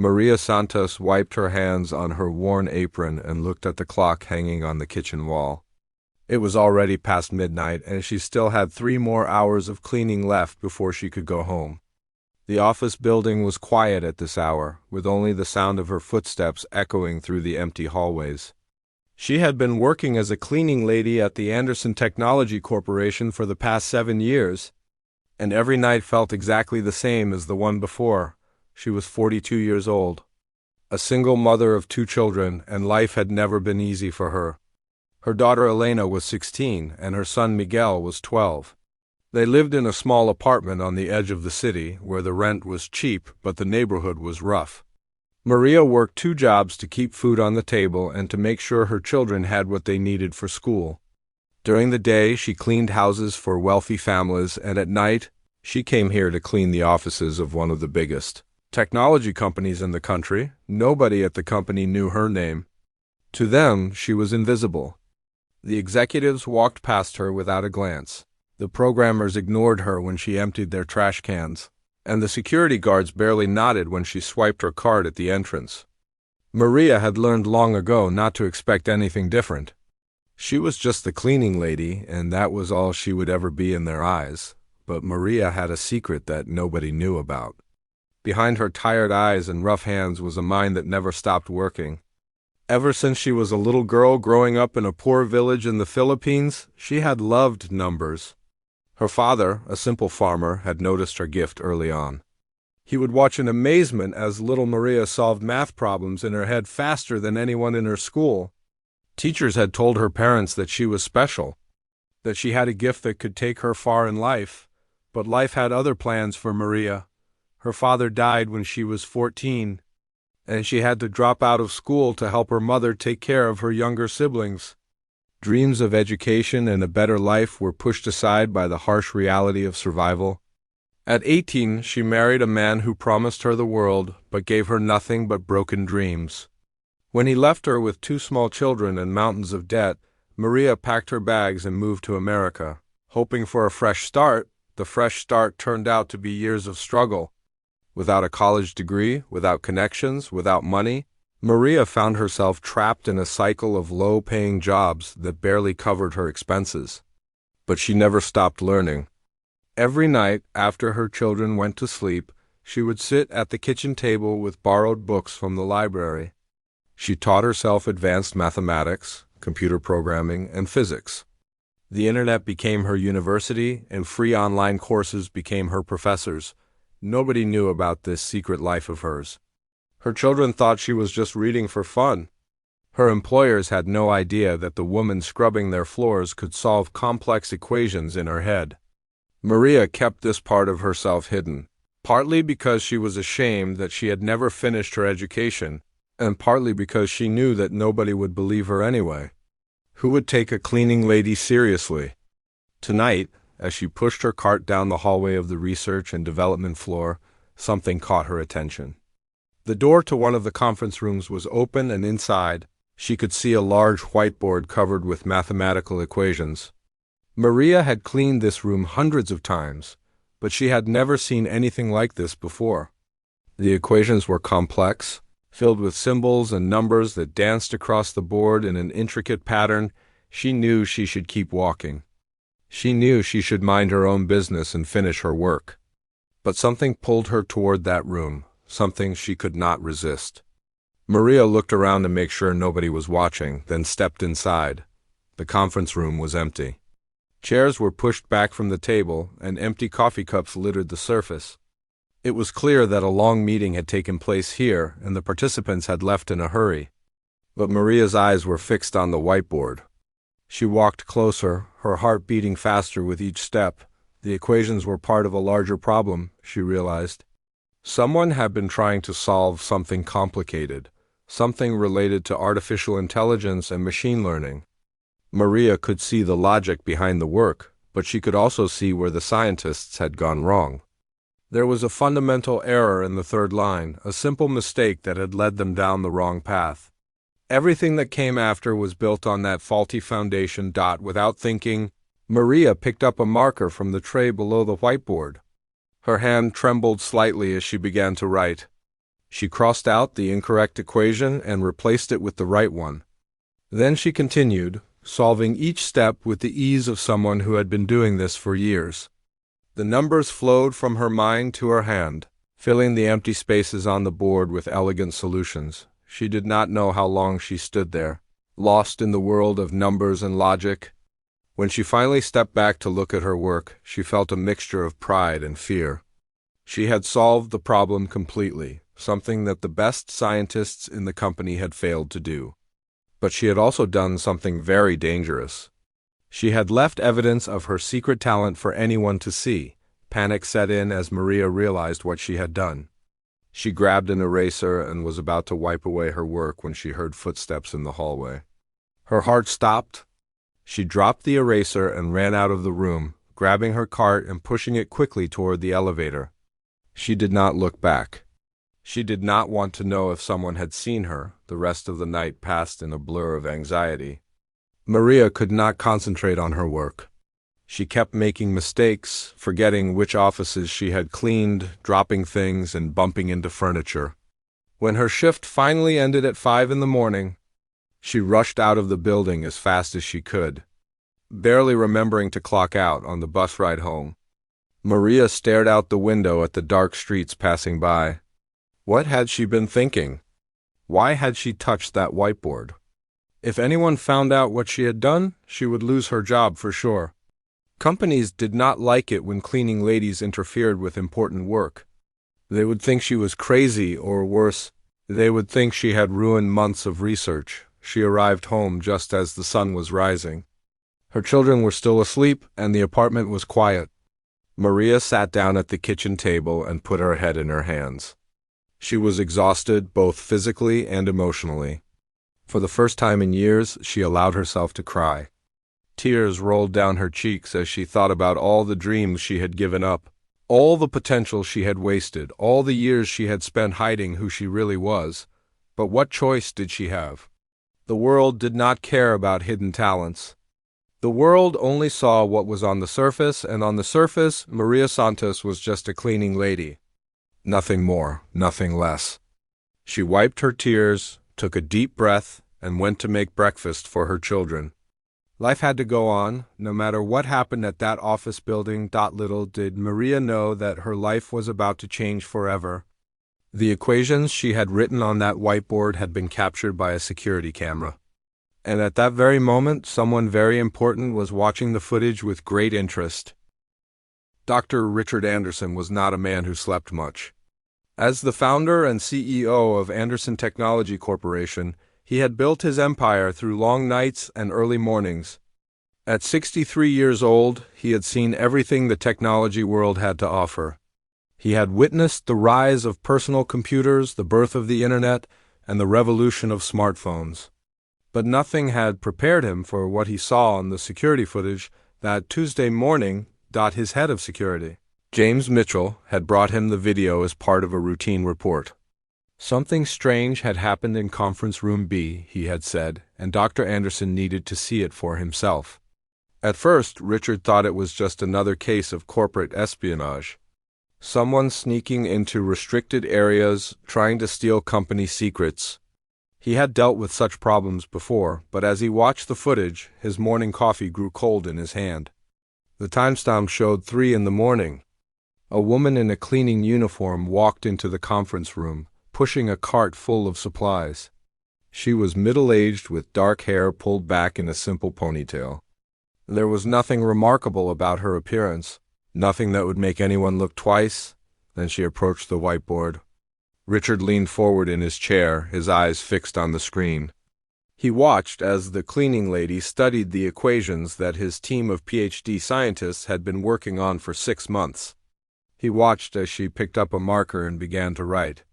Maria Santos wiped her hands on her worn apron and looked at the clock hanging on the kitchen wall. It was already past midnight, and she still had 3 more hours of cleaning left before she could go home. The office building was quiet at this hour, with only the sound of her footsteps echoing through the empty hallways. She had been working as a cleaning lady at the Anderson Technology Corporation for the past 7 years, and every night felt exactly the same as the one before. She was 42 years old, a single mother of 2 children, and life had never been easy for her. Her daughter Elena was 16, and her son Miguel was 12. They lived in a small apartment on the edge of the city, where the rent was cheap, but the neighborhood was rough. Maria worked 2 jobs to keep food on the table and to make sure her children had what they needed for school. During the day, she cleaned houses for wealthy families, and at night, she came here to clean the offices of one of the biggest technology companies in the country. Nobody at the company knew her name. To them, she was invisible. The executives walked past her without a glance. The programmers ignored her when she emptied their trash cans, and the security guards barely nodded when she swiped her card at the entrance. Maria had learned long ago not to expect anything different. She was just the cleaning lady, and that was all she would ever be in their eyes. But Maria had a secret that nobody knew about. Behind her tired eyes and rough hands was a mind that never stopped working. Ever since she was a little girl growing up in a poor village in the Philippines, she had loved numbers. Her father, a simple farmer, had noticed her gift early on. He would watch in amazement as little Maria solved math problems in her head faster than anyone in her school. Teachers had told her parents that she was special, that she had a gift that could take her far in life. But life had other plans for Maria. Her father died when she was 14, and she had to drop out of school to help her mother take care of her younger siblings. Dreams of education and a better life were pushed aside by the harsh reality of survival. At 18, she married a man who promised her the world, but gave her nothing but broken dreams. When he left her with 2 small children and mountains of debt, Maria packed her bags and moved to America. Hoping for a fresh start, the fresh start turned out to be years of struggle. Without a college degree, without connections, without money, Maria found herself trapped in a cycle of low-paying jobs that barely covered her expenses. But she never stopped learning. Every night, after her children went to sleep, she would sit at the kitchen table with borrowed books from the library. She taught herself advanced mathematics, computer programming, and physics. The internet became her university, and free online courses became her professors. Nobody knew about this secret life of hers. Her children thought she was just reading for fun. Her employers had no idea that the woman scrubbing their floors could solve complex equations in her head. Maria kept this part of herself hidden, partly because she was ashamed that she had never finished her education, and partly because she knew that nobody would believe her anyway. Who would take a cleaning lady seriously? Tonight, as she pushed her cart down the hallway of the research and development floor, something caught her attention. The door to one of the conference rooms was open, and inside, she could see a large whiteboard covered with mathematical equations. Maria had cleaned this room hundreds of times, but she had never seen anything like this before. The equations were complex, filled with symbols and numbers that danced across the board in an intricate pattern. She knew she should keep walking. She knew she should mind her own business and finish her work. But something pulled her toward that room, something she could not resist. Maria looked around to make sure nobody was watching, then stepped inside. The conference room was empty. Chairs were pushed back from the table, and empty coffee cups littered the surface. It was clear that a long meeting had taken place here, and the participants had left in a hurry. But Maria's eyes were fixed on the whiteboard. She walked closer, her heart beating faster with each step. The equations were part of a larger problem, she realized. Someone had been trying to solve something complicated, something related to artificial intelligence and machine learning. Maria could see the logic behind the work, but she could also see where the scientists had gone wrong. There was a fundamental error in the third line, a simple mistake that had led them down the wrong path. Everything that came after was built on that faulty foundation. Without thinking, Maria picked up a marker from the tray below the whiteboard. Her hand trembled slightly as she began to write. She crossed out the incorrect equation and replaced it with the right one. Then she continued, solving each step with the ease of someone who had been doing this for years. The numbers flowed from her mind to her hand, filling the empty spaces on the board with elegant solutions. She did not know how long she stood there, lost in the world of numbers and logic. When she finally stepped back to look at her work, she felt a mixture of pride and fear. She had solved the problem completely, something that the best scientists in the company had failed to do. But she had also done something very dangerous. She had left evidence of her secret talent for anyone to see. Panic set in as Maria realized what she had done. She grabbed an eraser and was about to wipe away her work when she heard footsteps in the hallway. Her heart stopped. She dropped the eraser and ran out of the room, grabbing her cart and pushing it quickly toward the elevator. She did not look back. She did not want to know if someone had seen her. The rest of the night passed in a blur of anxiety. Maria could not concentrate on her work. She kept making mistakes, forgetting which offices she had cleaned, dropping things, and bumping into furniture. When her shift finally ended at 5 in the morning, she rushed out of the building as fast as she could, barely remembering to clock out on the bus ride home. Maria stared out the window at the dark streets passing by. What had she been thinking? Why had she touched that whiteboard? If anyone found out what she had done, she would lose her job for sure. Companies did not like it when cleaning ladies interfered with important work. They would think she was crazy, or worse, they would think she had ruined months of research. She arrived home just as the sun was rising. Her children were still asleep, and the apartment was quiet. Maria sat down at the kitchen table and put her head in her hands. She was exhausted, both physically and emotionally. For the first time in years, she allowed herself to cry. Tears rolled down her cheeks as she thought about all the dreams she had given up, all the potential she had wasted, all the years she had spent hiding who she really was. But what choice did she have? The world did not care about hidden talents. The world only saw what was on the surface, and on the surface, Maria Santos was just a cleaning lady. Nothing more, nothing less. She wiped her tears, took a deep breath, and went to make breakfast for her children. Life had to go on, no matter what happened at that office building. Little did Maria know that her life was about to change forever. The equations she had written on that whiteboard had been captured by a security camera. And at that very moment, someone very important was watching the footage with great interest. Dr. Richard Anderson was not a man who slept much. As the founder and CEO of Anderson Technology Corporation, he had built his empire through long nights and early mornings. At 63 years old, he had seen everything the technology world had to offer. He had witnessed the rise of personal computers, the birth of the internet, and the revolution of smartphones. But nothing had prepared him for what he saw on the security footage that Tuesday morning. His head of security, James Mitchell, had brought him the video as part of a routine report. Something strange had happened in Conference Room B, he had said, and Dr. Anderson needed to see it for himself. At first, Richard thought it was just another case of corporate espionage. Someone sneaking into restricted areas, trying to steal company secrets. He had dealt with such problems before, but as he watched the footage, his morning coffee grew cold in his hand. The timestamp showed 3 in the morning. A woman in a cleaning uniform walked into the conference room, pushing a cart full of supplies. She was middle-aged with dark hair pulled back in a simple ponytail. There was nothing remarkable about her appearance, nothing that would make anyone look twice. Then she approached the whiteboard. Richard leaned forward in his chair, his eyes fixed on the screen. He watched as the cleaning lady studied the equations that his team of PhD scientists had been working on for 6 months. He watched as she picked up a marker and began to write.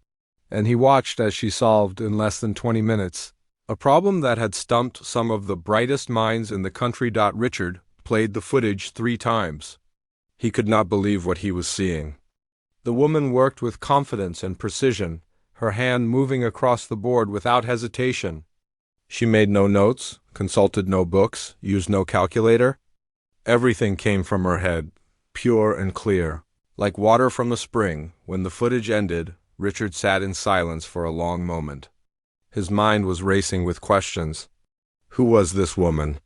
And he watched as she solved in less than 20 minutes a problem that had stumped some of the brightest minds in the country. Richard played the footage 3 times. He could not believe what he was seeing. The woman worked with confidence and precision, her hand moving across the board without hesitation. She made no notes, consulted no books, used no calculator. Everything came from her head, pure and clear, like water from a spring. When the footage ended, Richard sat in silence for a long moment. His mind was racing with questions. Who was this woman?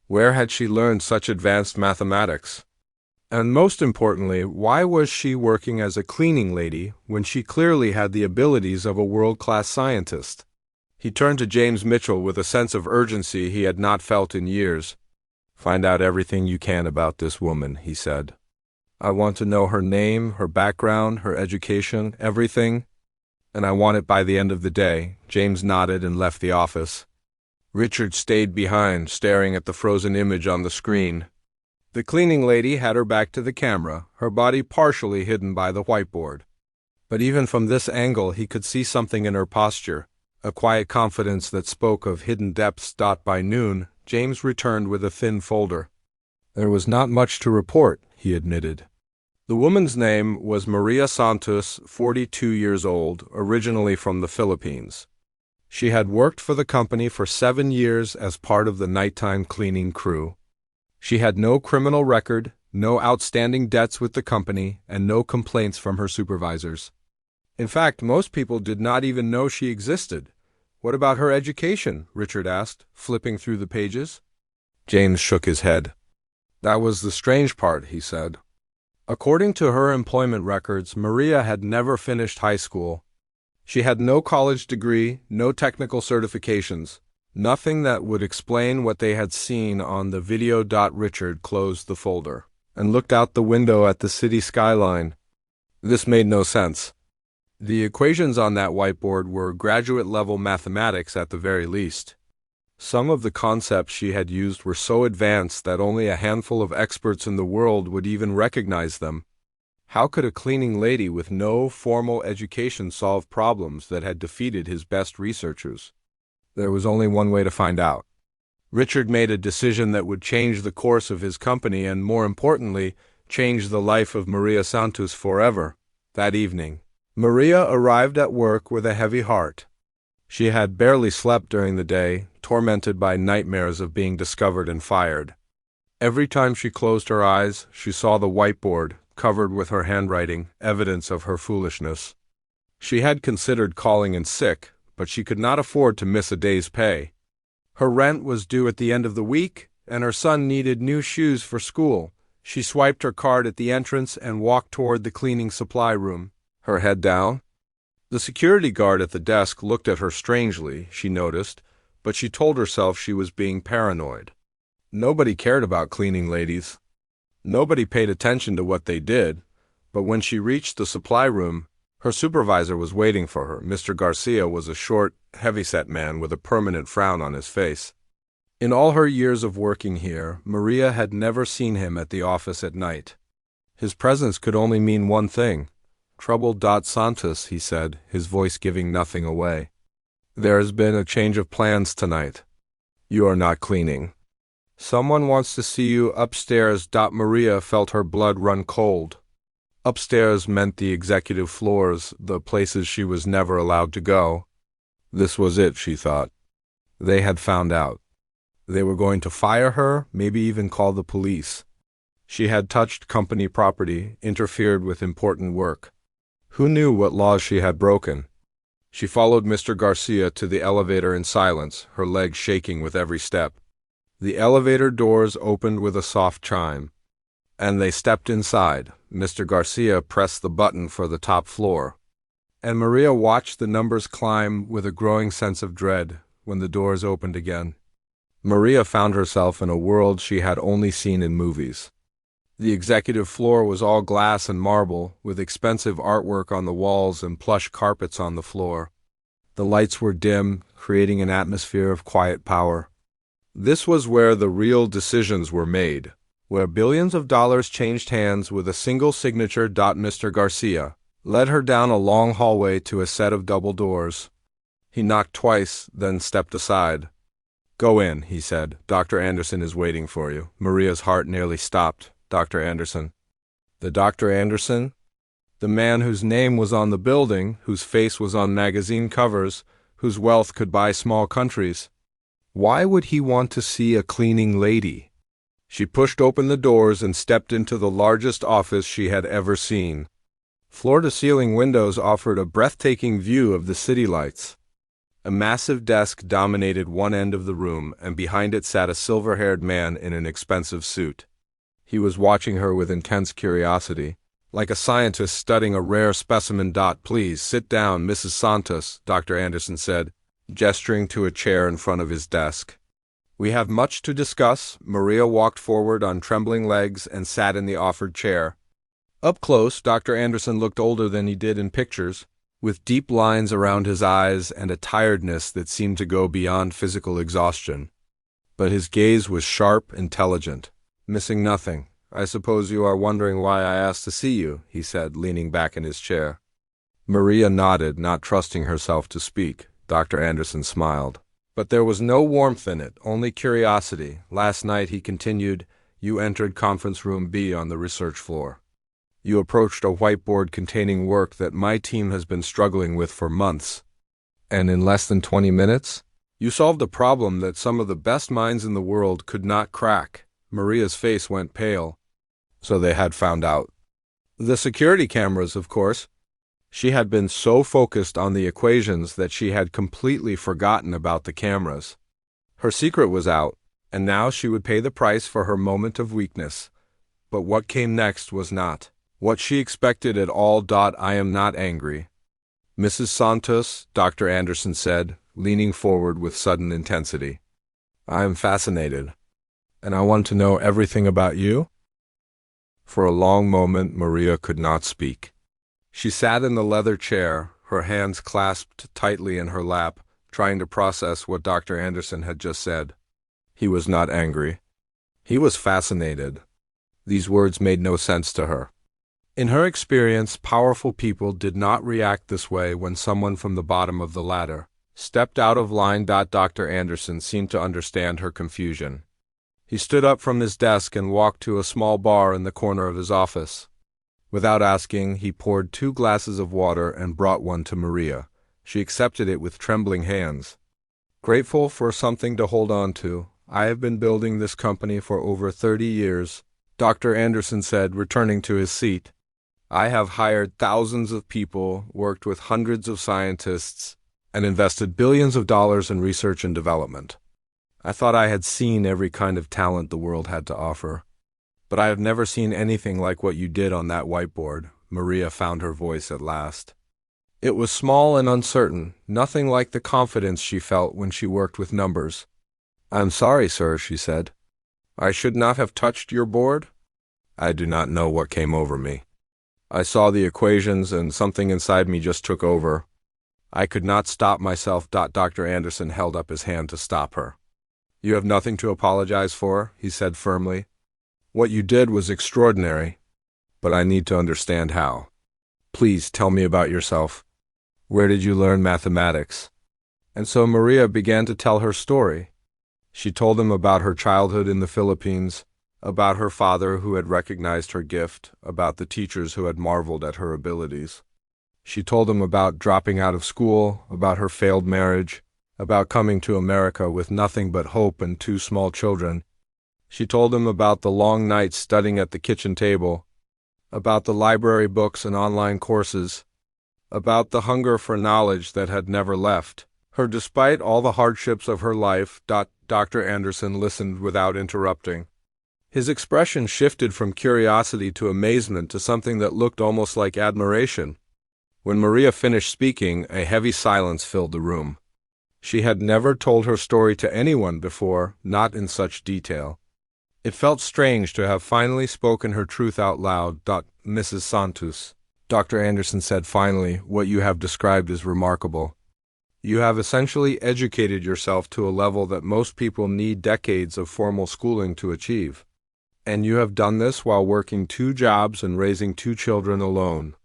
Where had she learned such advanced mathematics? And most importantly, why was she working as a cleaning lady when she clearly had the abilities of a world-class scientist? He turned to James Mitchell with a sense of urgency he had not felt in years. "Find out everything you can about this woman," he said. "I want to know her name, her background, her education, everything. And I want it by the end of the day." James nodded and left the office. Richard stayed behind, staring at the frozen image on the screen. The cleaning lady had her back to the camera, her body partially hidden by the whiteboard. But even from this angle he could see something in her posture, a quiet confidence that spoke of hidden depths. By noon, James returned with a thin folder. There was not much to report, he admitted. The woman's name was Maria Santos, 42 years old, originally from the Philippines. She had worked for the company for 7 years as part of the nighttime cleaning crew. She had no criminal record, no outstanding debts with the company, and no complaints from her supervisors. In fact, most people did not even know she existed. "What about her education?" Richard asked, flipping through the pages. James shook his head. "That was the strange part," he said. According to her employment records, Maria had never finished high school. She had no college degree, no technical certifications, nothing that would explain what they had seen on the video. Richard closed the folder and looked out the window at the city skyline. This made no sense. The equations on that whiteboard were graduate-level mathematics at the very least. Some of the concepts she had used were so advanced that only a handful of experts in the world would even recognize them. How could a cleaning lady with no formal education solve problems that had defeated his best researchers? There was only one way to find out. Richard made a decision that would change the course of his company and, more importantly, change the life of Maria Santos forever. That evening, Maria arrived at work with a heavy heart. She had barely slept during the day, tormented by nightmares of being discovered and fired. Every time she closed her eyes, she saw the whiteboard, covered with her handwriting, evidence of her foolishness. She had considered calling in sick, but she could not afford to miss a day's pay. Her rent was due at the end of the week, and her son needed new shoes for school. She swiped her card at the entrance and walked toward the cleaning supply room, her head down. The security guard at the desk looked at her strangely, she noticed, but she told herself she was being paranoid. Nobody cared about cleaning ladies. Nobody paid attention to what they did, but when she reached the supply room, her supervisor was waiting for her. Mr. Garcia was a short, heavy-set man with a permanent frown on his face. In all her years of working here, Maria had never seen him at the office at night. His presence could only mean one thing. "Trouble. Santos," he said, his voice giving nothing away. "There has been a change of plans tonight. You are not cleaning. Someone wants to see you upstairs." Maria felt her blood run cold. Upstairs meant the executive floors, the places she was never allowed to go. This was it, she thought. They had found out. They were going to fire her, maybe even call the police. She had touched company property, interfered with important work. Who knew what laws she had broken? She followed Mr. Garcia to the elevator in silence, her legs shaking with every step. The elevator doors opened with a soft chime, and they stepped inside. Mr. Garcia pressed the button for the top floor, and Maria watched the numbers climb with a growing sense of dread when the doors opened again. Maria found herself in a world she had only seen in movies. The executive floor was all glass and marble, with expensive artwork on the walls and plush carpets on the floor. The lights were dim, creating an atmosphere of quiet power. This was where the real decisions were made, where billions of dollars changed hands with a single signature. Mr. Garcia led her down a long hallway to a set of double doors. He knocked twice, then stepped aside. "Go in," he said. "Dr. Anderson is waiting for you." Maria's heart nearly stopped. Dr. Anderson. The Dr. Anderson? The man whose name was on the building, whose face was on magazine covers, whose wealth could buy small countries. Why would he want to see a cleaning lady? She pushed open the doors and stepped into the largest office she had ever seen. Floor-to-ceiling windows offered a breathtaking view of the city lights. A massive desk dominated one end of the room, and behind it sat a silver-haired man in an expensive suit. He was watching her with intense curiosity, like a scientist studying a rare specimen. "Please sit down, Mrs. Santos," Dr. Anderson said, gesturing to a chair in front of his desk. "We have much to discuss." Maria walked forward on trembling legs and sat in the offered chair. Up close, Dr. Anderson looked older than he did in pictures, with deep lines around his eyes and a tiredness that seemed to go beyond physical exhaustion. But his gaze was sharp, intelligent, missing nothing. "I suppose you are wondering why I asked to see you," he said, leaning back in his chair. Maria nodded, not trusting herself to speak. Dr. Anderson smiled. But there was no warmth in it, only curiosity. "Last night," he continued, "you entered conference room B on the research floor. You approached a whiteboard containing work that my team has been struggling with for months. And in less than 20 minutes, you solved a problem that some of the best minds in the world could not crack." Maria's face went pale. So they had found out. The security cameras, of course. She had been so focused on the equations that she had completely forgotten about the cameras. Her secret was out, and now she would pay the price for her moment of weakness. But what came next was not what she expected at all. "I am not angry, Mrs. Santos," Dr. Anderson said, leaning forward with sudden intensity. "I am fascinated, and I want to know everything about you." For a long moment, Maria could not speak. She sat in the leather chair, her hands clasped tightly in her lap, trying to process what Dr. Anderson had just said. He was not angry. He was fascinated. These words made no sense to her. In her experience, powerful people did not react this way when someone from the bottom of the ladder stepped out of line. Dr. Anderson seemed to understand her confusion. He stood up from his desk and walked to a small bar in the corner of his office. Without asking, he poured 2 glasses of water and brought one to Maria. She accepted it with trembling hands. "Grateful for something to hold on to. I have been building this company for over 30 years, Dr. Anderson said, returning to his seat. "I have hired thousands of people, worked with hundreds of scientists, and invested billions of dollars in research and development. I thought I had seen every kind of talent the world had to offer. But I have never seen anything like what you did on that whiteboard." Maria found her voice at last. It was small and uncertain, nothing like the confidence she felt when she worked with numbers. "I'm sorry, sir," she said. "I should not have touched your board?" "I do not know what came over me. I saw the equations and something inside me just took over. I could not stop myself." Dr. Anderson held up his hand to stop her. "You have nothing to apologize for," he said firmly. "What you did was extraordinary, but I need to understand how. Please tell me about yourself. Where did you learn mathematics?" And so Maria began to tell her story. She told him about her childhood in the Philippines, about her father who had recognized her gift, about the teachers who had marveled at her abilities. She told him about dropping out of school, about her failed marriage, about coming to America with nothing but hope and 2 small children. She told him about the long nights studying at the kitchen table, about the library books and online courses, about the hunger for knowledge that had never left her despite all the hardships of her life. Dr. Anderson listened without interrupting. His expression shifted from curiosity to amazement to something that looked almost like admiration. When Maria finished speaking, a heavy silence filled the room. She had never told her story to anyone before, not in such detail. It felt strange to have finally spoken her truth out loud. "Mrs. Santos," Dr. Anderson said finally, "what you have described is remarkable. You have essentially educated yourself to a level that most people need decades of formal schooling to achieve. And you have done this while working 2 jobs and raising 2 children alone.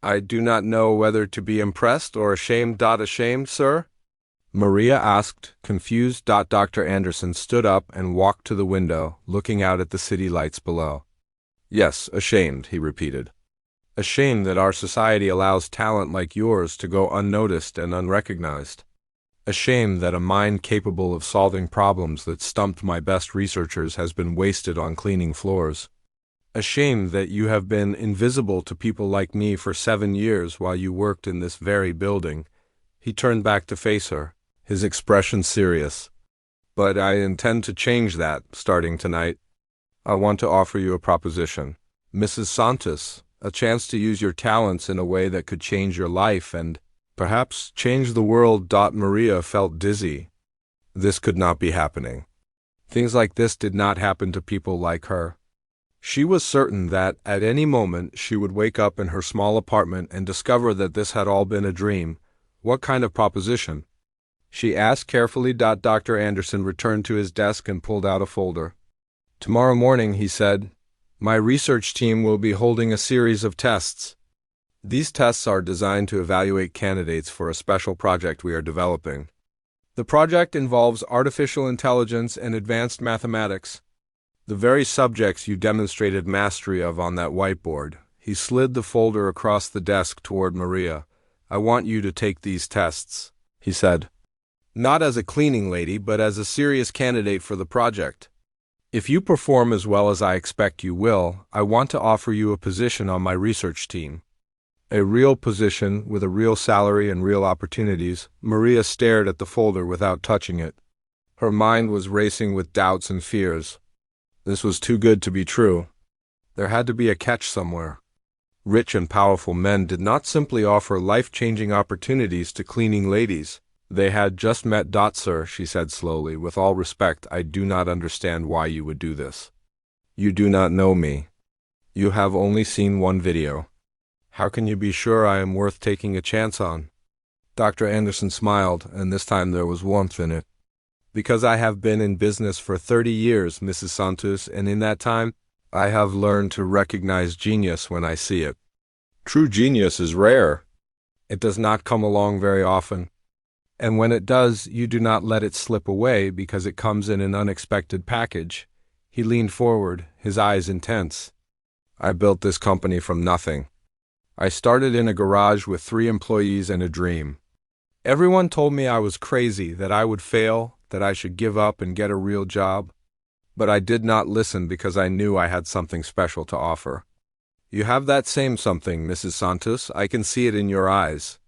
I do not know whether to be impressed or ashamed. Ashamed, sir?" Maria asked, confused. Dr. Anderson stood up and walked to the window, looking out at the city lights below. "Yes, ashamed," he repeated. "Ashamed that our society allows talent like yours to go unnoticed and unrecognized. Ashamed that a mind capable of solving problems that stumped my best researchers has been wasted on cleaning floors. A shame that you have been invisible to people like me for 7 years while you worked in this very building." He turned back to face her, his expression serious. "But I intend to change that, starting tonight. I want to offer you a proposition, Mrs. Santos, a chance to use your talents in a way that could change your life and, perhaps, change the world." Maria felt dizzy. This could not be happening. Things like this did not happen to people like her. She was certain that, at any moment, she would wake up in her small apartment and discover that this had all been a dream. What kind of proposition? She asked carefully. Dr. Anderson returned to his desk and pulled out a folder. "Tomorrow morning," he said, "my research team will be holding a series of tests. These tests are designed to evaluate candidates for a special project we are developing. The project involves artificial intelligence and advanced mathematics. The very subjects you demonstrated mastery of on that whiteboard." He slid the folder across the desk toward Maria. "I want you to take these tests," he said. "Not as a cleaning lady, but as a serious candidate for the project. If you perform as well as I expect you will, I want to offer you a position on my research team. A real position with a real salary and real opportunities." Maria stared at the folder without touching it. Her mind was racing with doubts and fears. This was too good to be true. There had to be a catch somewhere. Rich and powerful men did not simply offer life-changing opportunities to cleaning ladies. They had just met. "Sir," she said slowly, "with all respect, I do not understand why you would do this. You do not know me. You have only seen one video. How can you be sure I am worth taking a chance on?" Dr. Anderson smiled, and this time there was warmth in it. "Because I have been in business for 30 years, Mrs. Santos, and in that time, I have learned to recognize genius when I see it. True genius is rare. It does not come along very often. And when it does, you do not let it slip away because it comes in an unexpected package." He leaned forward, his eyes intense. "I built this company from nothing. I started in a garage with 3 employees and a dream. Everyone told me I was crazy, that I would fail, that I should give up and get a real job. But I did not listen because I knew I had something special to offer. You have that same something, Mrs. Santos. I can see it in your eyes.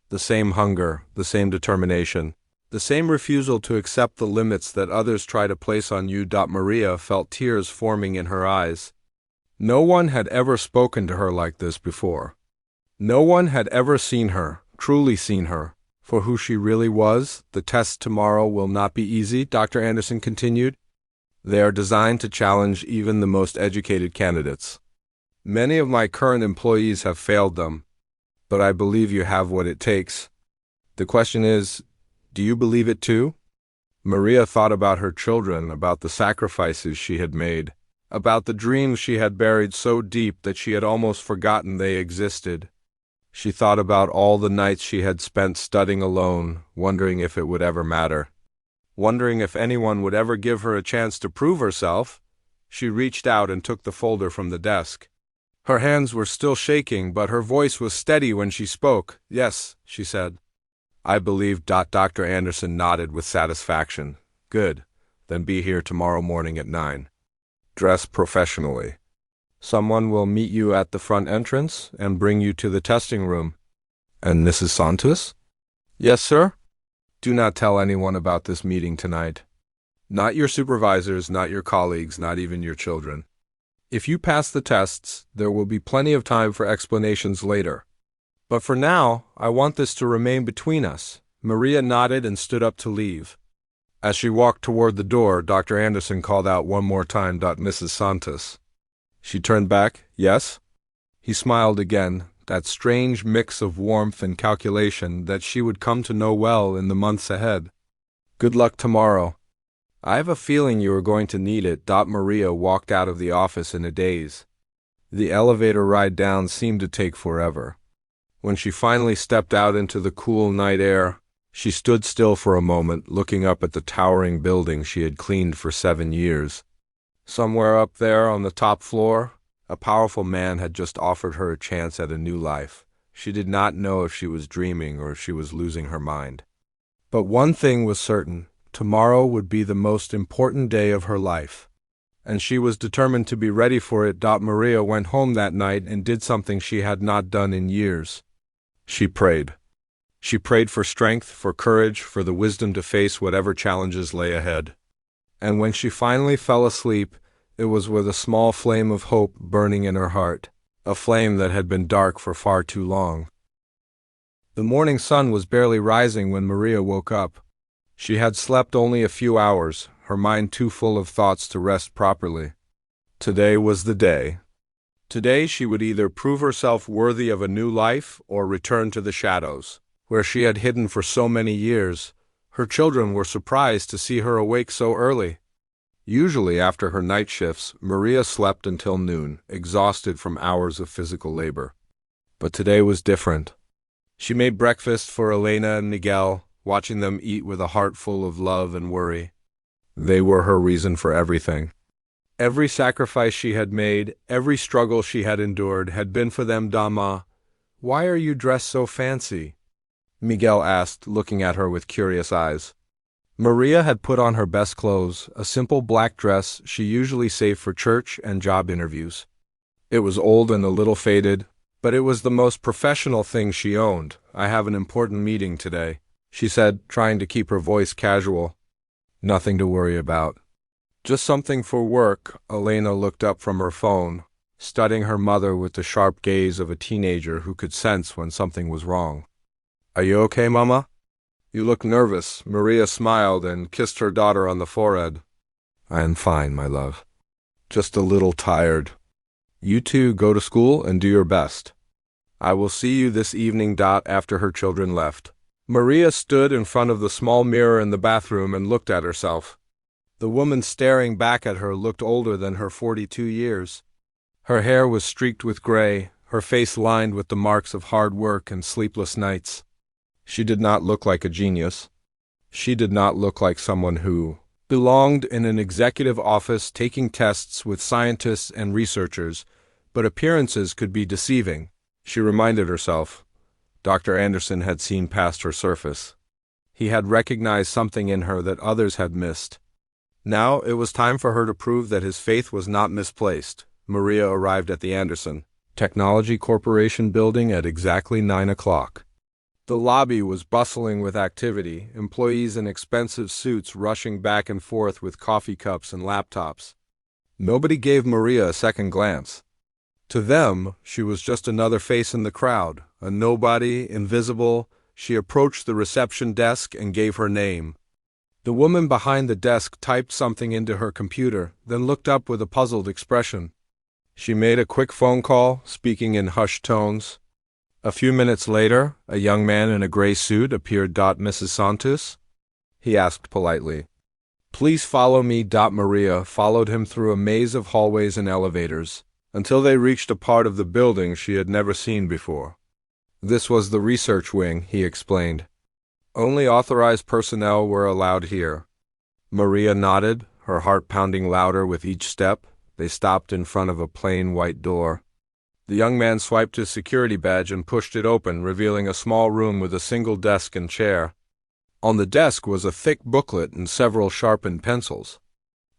The same hunger, the same determination, the same refusal to accept the limits that others try to place on you." Maria felt tears forming in her eyes. No one had ever spoken to her like this before. No one had ever seen her, truly seen her, for who she really was. "The tests tomorrow will not be easy," Dr. Anderson continued. "They are designed to challenge even the most educated candidates. Many of my current employees have failed them, but I believe you have what it takes. The question is, do you believe it too?" Maria thought about her children, about the sacrifices she had made, about the dreams she had buried so deep that she had almost forgotten they existed. She thought about all the nights she had spent studying alone, wondering if it would ever matter, wondering if anyone would ever give her a chance to prove herself. She reached out and took the folder from the desk. Her hands were still shaking, but her voice was steady when she spoke. "Yes," she said. "I believe." Dr. Anderson nodded with satisfaction. "Good. Then be here tomorrow morning at 9. Dress professionally. Someone will meet you at the front entrance and bring you to the testing room." "And Mrs. Santos?" "Yes, sir. Do not tell anyone about this meeting tonight. Not your supervisors, not your colleagues, not even your children. If you pass the tests, there will be plenty of time for explanations later. But for now, I want this to remain between us." Maria nodded and stood up to leave. As she walked toward the door, Dr. Anderson called out one more time, "Mrs. Santos." She turned back. "Yes?" He smiled again, that strange mix of warmth and calculation that she would come to know well in the months ahead. "Good luck tomorrow. I have a feeling you are going to need it." Maria walked out of the office in a daze. The elevator ride down seemed to take forever. When she finally stepped out into the cool night air, she stood still for a moment, looking up at the towering building she had cleaned for 7 years. Somewhere up there on the top floor, a powerful man had just offered her a chance at a new life. She did not know if she was dreaming or if she was losing her mind. But one thing was certain. Tomorrow would be the most important day of her life. and she was determined to be ready for it. Maria went home that night and did something she had not done in years. She prayed. She prayed for strength, for courage, for the wisdom to face whatever challenges lay ahead. And when she finally fell asleep, it was with a small flame of hope burning in her heart, a flame that had been dark for far too long. The morning sun was barely rising when Maria woke up. She had slept only a few hours, her mind too full of thoughts to rest properly. Today was the day. Today she would either prove herself worthy of a new life or return to the shadows, where she had hidden for so many years. Her children were surprised to see her awake so early. Usually after her night shifts, Maria slept until noon, exhausted from hours of physical labor. But today was different. She made breakfast for Elena and Miguel, watching them eat with a heart full of love and worry. They were her reason for everything. Every sacrifice she had made, every struggle she had endured, had been for them. "Dama, why are you dressed so fancy?" Miguel asked, looking at her with curious eyes. Maria had put on her best clothes, a simple black dress she usually saved for church and job interviews. It was old and a little faded, but it was the most professional thing she owned. "I have an important meeting today," she said, trying to keep her voice casual. "Nothing to worry about. Just something for work." Elena looked up from her phone, studying her mother with the sharp gaze of a teenager who could sense when something was wrong. "Are you okay, Mama? You look nervous." Maria smiled and kissed her daughter on the forehead. "I am fine, my love. Just a little tired. You two go to school and do your best. I will see you this evening." After her children left, Maria stood in front of the small mirror in the bathroom and looked at herself. The woman staring back at her looked older than her 42 years. Her hair was streaked with gray, her face lined with the marks of hard work and sleepless nights. She did not look like a genius. She did not look like someone who belonged in an executive office taking tests with scientists and researchers, but appearances could be deceiving. She reminded herself. Dr. Anderson had seen past her surface. He had recognized something in her that others had missed. Now it was time for her to prove that his faith was not misplaced. Maria arrived at the Anderson Technology Corporation building at exactly 9 o'clock. The lobby was bustling with activity, employees in expensive suits rushing back and forth with coffee cups and laptops. Nobody gave Maria a second glance. To them, she was just another face in the crowd, a nobody, invisible. She approached the reception desk and gave her name. The woman behind the desk typed something into her computer, then looked up with a puzzled expression. She made a quick phone call, speaking in hushed tones. A few minutes later, a young man in a gray suit appeared. "Mrs. Santos?" he asked politely. "Please follow me." Maria followed him through a maze of hallways and elevators, until they reached a part of the building she had never seen before. This was the research wing, he explained. Only authorized personnel were allowed here. Maria nodded, her heart pounding louder with each step. They stopped in front of a plain white door. The young man swiped his security badge and pushed it open, revealing a small room with a single desk and chair. On the desk was a thick booklet and several sharpened pencils.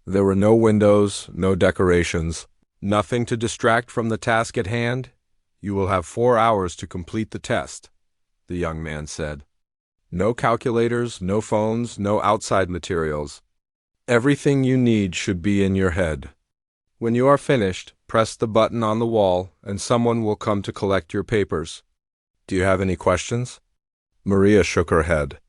There were no windows, no decorations, nothing to distract from the task at hand. "You will have 4 hours to complete the test," the young man said. "No calculators, no phones, no outside materials. Everything you need should be in your head. When you are finished, press the button on the wall and someone will come to collect your papers. Do you have any questions?" Maria shook her head.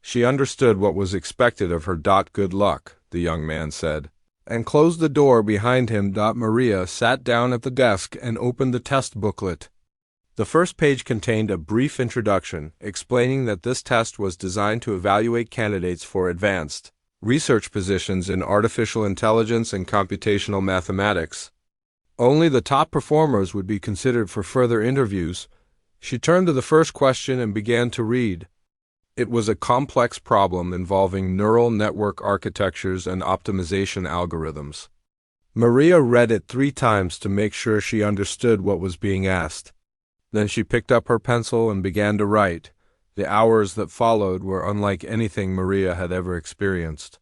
She understood what was expected of her. "Good luck," the young man said, and closed the door behind him. Maria sat down at the desk and opened the test booklet. The first page contained a brief introduction, explaining that this test was designed to evaluate candidates for advanced research positions in artificial intelligence and computational mathematics. Only the top performers would be considered for further interviews. She turned to the first question and began to read. It was a complex problem involving neural network architectures and optimization algorithms. Maria read it 3 times to make sure she understood what was being asked. Then she picked up her pencil and began to write. The hours that followed were unlike anything Maria had ever experienced.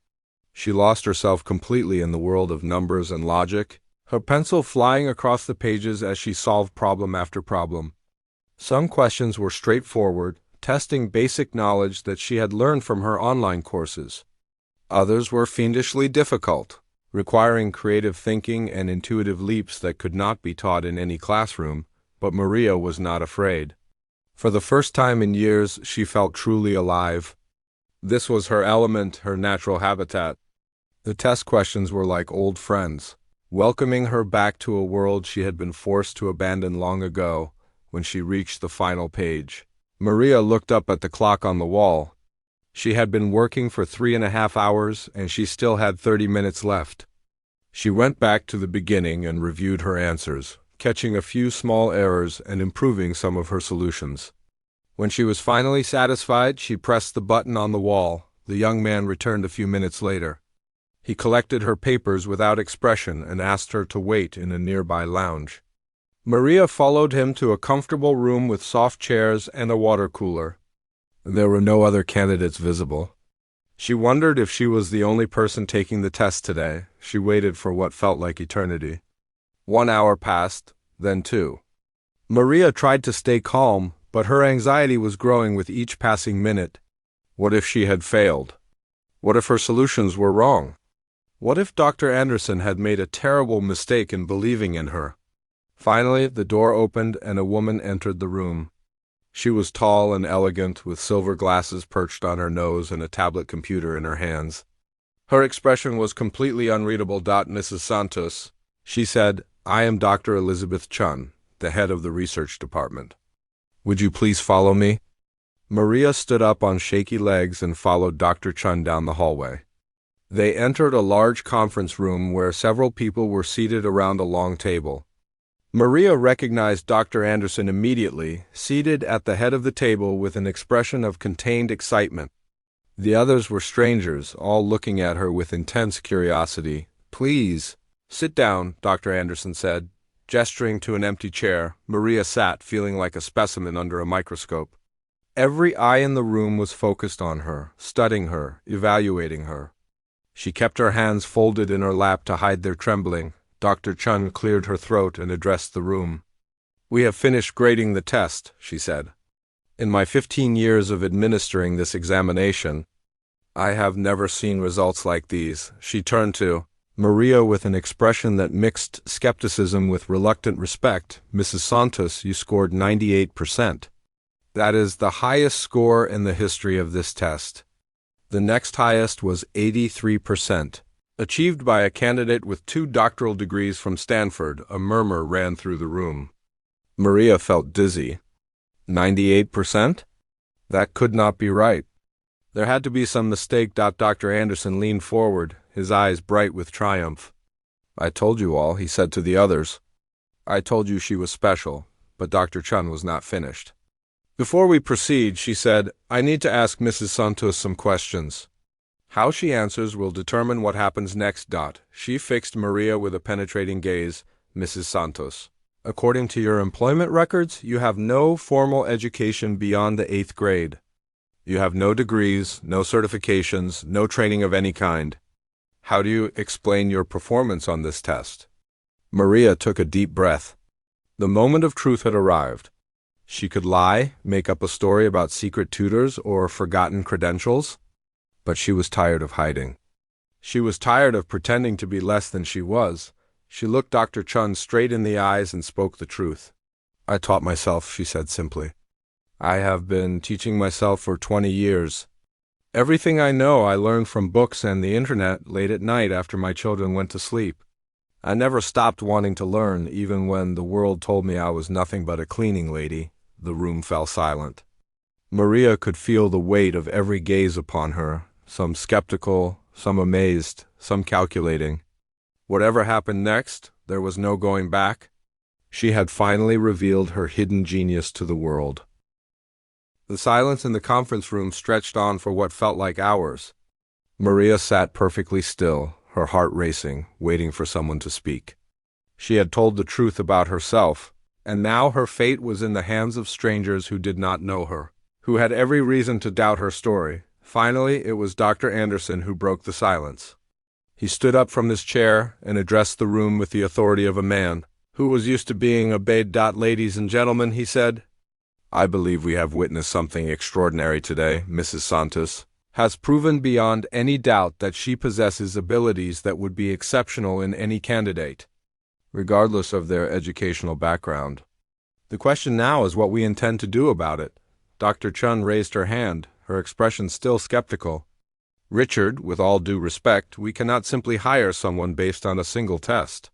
She lost herself completely in the world of numbers and logic, her pencil flying across the pages as she solved problem after problem. Some questions were straightforward, testing basic knowledge that she had learned from her online courses. Others were fiendishly difficult, requiring creative thinking and intuitive leaps that could not be taught in any classroom, but Maria was not afraid. For the first time in years, she felt truly alive. This was her element, her natural habitat. The test questions were like old friends, welcoming her back to a world she had been forced to abandon long ago. When she reached the final page, Maria looked up at the clock on the wall. She had been working for 3.5 hours, and she still had 30 minutes left. She went back to the beginning and reviewed her answers, catching a few small errors and improving some of her solutions. When she was finally satisfied, she pressed the button on the wall. The young man returned a few minutes later. He collected her papers without expression and asked her to wait in a nearby lounge. Maria followed him to a comfortable room with soft chairs and a water cooler. There were no other candidates visible. She wondered if she was the only person taking the test today. She waited for what felt like eternity. 1 hour passed, then 2. Maria tried to stay calm, but her anxiety was growing with each passing minute. What if she had failed? What if her solutions were wrong? What if Dr. Anderson had made a terrible mistake in believing in her? Finally, the door opened and a woman entered the room. She was tall and elegant, with silver glasses perched on her nose and a tablet computer in her hands. Her expression was completely unreadable. "Mrs. Santos," she said, "I am Dr. Elizabeth Chun, the head of the research department. Would you please follow me?" Maria stood up on shaky legs and followed Dr. Chun down the hallway. They entered a large conference room where several people were seated around a long table. Maria recognized Dr. Anderson immediately, seated at the head of the table with an expression of contained excitement. The others were strangers, all looking at her with intense curiosity. "Please, sit down," Dr. Anderson said. Gesturing to an empty chair, Maria sat, feeling like a specimen under a microscope. Every eye in the room was focused on her, studying her, evaluating her. She kept her hands folded in her lap to hide their trembling. Dr. Chun cleared her throat and addressed the room. "We have finished grading the test," she said. "In my 15 years of administering this examination, I have never seen results like these." She turned to Maria with an expression that mixed skepticism with reluctant respect. "Mrs. Santos, you scored 98%. That is the highest score in the history of this test. The next highest was 83%. Achieved by a candidate with 2 doctoral degrees from Stanford." A murmur ran through the room. Maria felt dizzy. 98%? That could not be right. There had to be some mistake. Dr. Anderson leaned forward, his eyes bright with triumph. "I told you all," he said to the others. "I told you she was special," but Dr. Chun was not finished. "Before we proceed," she said, "I need to ask Mrs. Santos some questions. How she answers will determine what happens next." She fixed Maria with a penetrating gaze. "Mrs. Santos, according to your employment records, you have no formal education beyond the 8th grade. You have no degrees, no certifications, no training of any kind. How do you explain your performance on this test?" Maria took a deep breath. The moment of truth had arrived. She could lie, make up a story about secret tutors or forgotten credentials. But she was tired of hiding. She was tired of pretending to be less than she was. She looked Dr. Chun straight in the eyes and spoke the truth. "I taught myself," she said simply. "I have been teaching myself for 20 years. Everything I know I learned from books and the internet late at night after my children went to sleep. I never stopped wanting to learn, even when the world told me I was nothing but a cleaning lady." The room fell silent. Maria could feel the weight of every gaze upon her, some skeptical, some amazed, some calculating. Whatever happened next, there was no going back. She had finally revealed her hidden genius to the world. The silence in the conference room stretched on for what felt like hours. Maria sat perfectly still, her heart racing, waiting for someone to speak. She had told the truth about herself, and now her fate was in the hands of strangers who did not know her, who had every reason to doubt her story. Finally, it was Dr. Anderson who broke the silence. He stood up from his chair and addressed the room with the authority of a man who was used to being obeyed. Ladies and gentlemen, he said, I believe we have witnessed something extraordinary today. Mrs. Santos has proven beyond any doubt that she possesses abilities that would be exceptional in any candidate, regardless of their educational background. The question now is what we intend to do about it. Dr. Chun raised her hand, her expression still skeptical. Richard, with all due respect, we cannot simply hire someone based on a single test.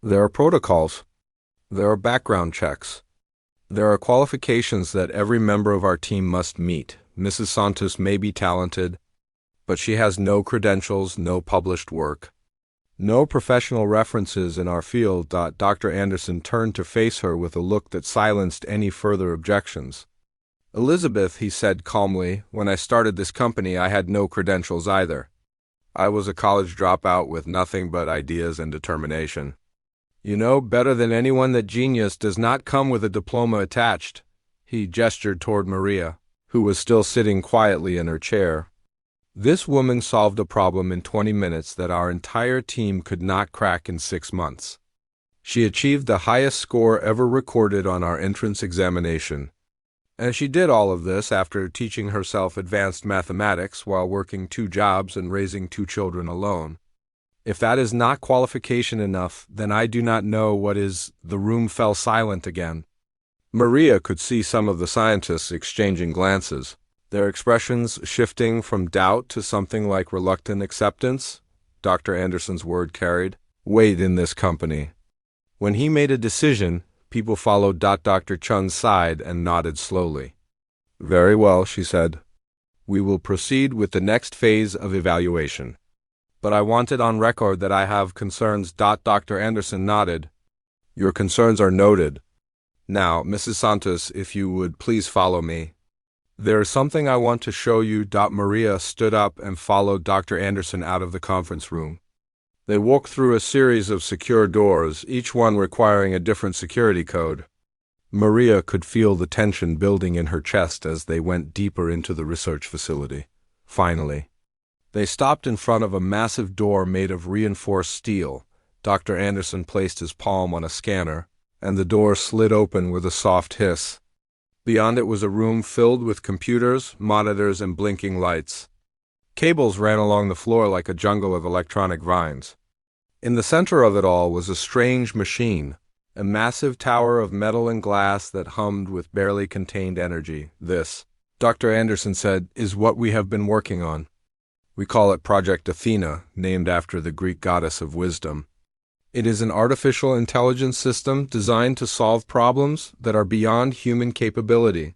There are protocols. There are background checks. There are qualifications that every member of our team must meet. Mrs. Santos may be talented, but she has no credentials, no published work, no professional references in our field. Dr. Anderson turned to face her with a look that silenced any further objections. Elizabeth, he said calmly, when I started this company, I had no credentials either. I was a college dropout with nothing but ideas and determination. You know better than anyone that genius does not come with a diploma attached. He gestured toward Maria, who was still sitting quietly in her chair. This woman solved a problem in 20 minutes that our entire team could not crack in 6 months. She achieved the highest score ever recorded on our entrance examination. And she did all of this after teaching herself advanced mathematics while working 2 jobs and raising 2 children alone. If that is not qualification enough, then I do not know what is. The room fell silent again. Maria could see some of the scientists exchanging glances, their expressions shifting from doubt to something like reluctant acceptance. Dr. Anderson's word carried weight in this company. When he made a decision, people followed. Dr. Chun's side and nodded slowly. Very well, she said. We will proceed with the next phase of evaluation. But I want it on record that I have concerns. Dr. Anderson nodded. Your concerns are noted. Now, Mrs. Santos, if you would please follow me. There is something I want to show you. Maria stood up and followed Dr. Anderson out of the conference room. They walked through a series of secure doors, each one requiring a different security code. Maria could feel the tension building in her chest as they went deeper into the research facility. Finally, they stopped in front of a massive door made of reinforced steel. Dr. Anderson placed his palm on a scanner, and the door slid open with a soft hiss. Beyond it was a room filled with computers, monitors, and blinking lights. Cables ran along the floor like a jungle of electronic vines. In the center of it all was a strange machine, a massive tower of metal and glass that hummed with barely contained energy. This, Dr. Anderson said, is what we have been working on. We call it Project Athena, named after the Greek goddess of wisdom. It is an artificial intelligence system designed to solve problems that are beyond human capability.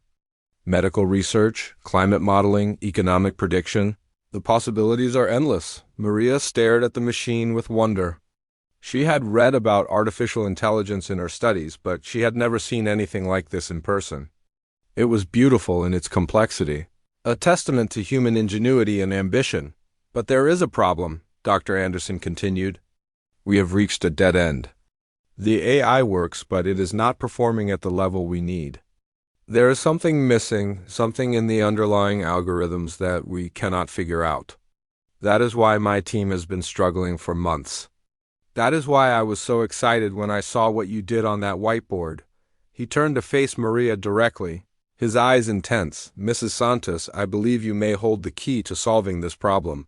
Medical research, climate modeling, economic prediction. The possibilities are endless. Maria stared at the machine with wonder. She had read about artificial intelligence in her studies, but she had never seen anything like this in person. It was beautiful in its complexity, a testament to human ingenuity and ambition. But there is a problem, Dr. Anderson continued. We have reached a dead end. The AI works, but it is not performing at the level we need. There is something missing, something in the underlying algorithms that we cannot figure out. That is why my team has been struggling for months. That is why I was so excited when I saw what you did on that whiteboard. He turned to face Maria directly, his eyes intense. Mrs. Santos, I believe you may hold the key to solving this problem.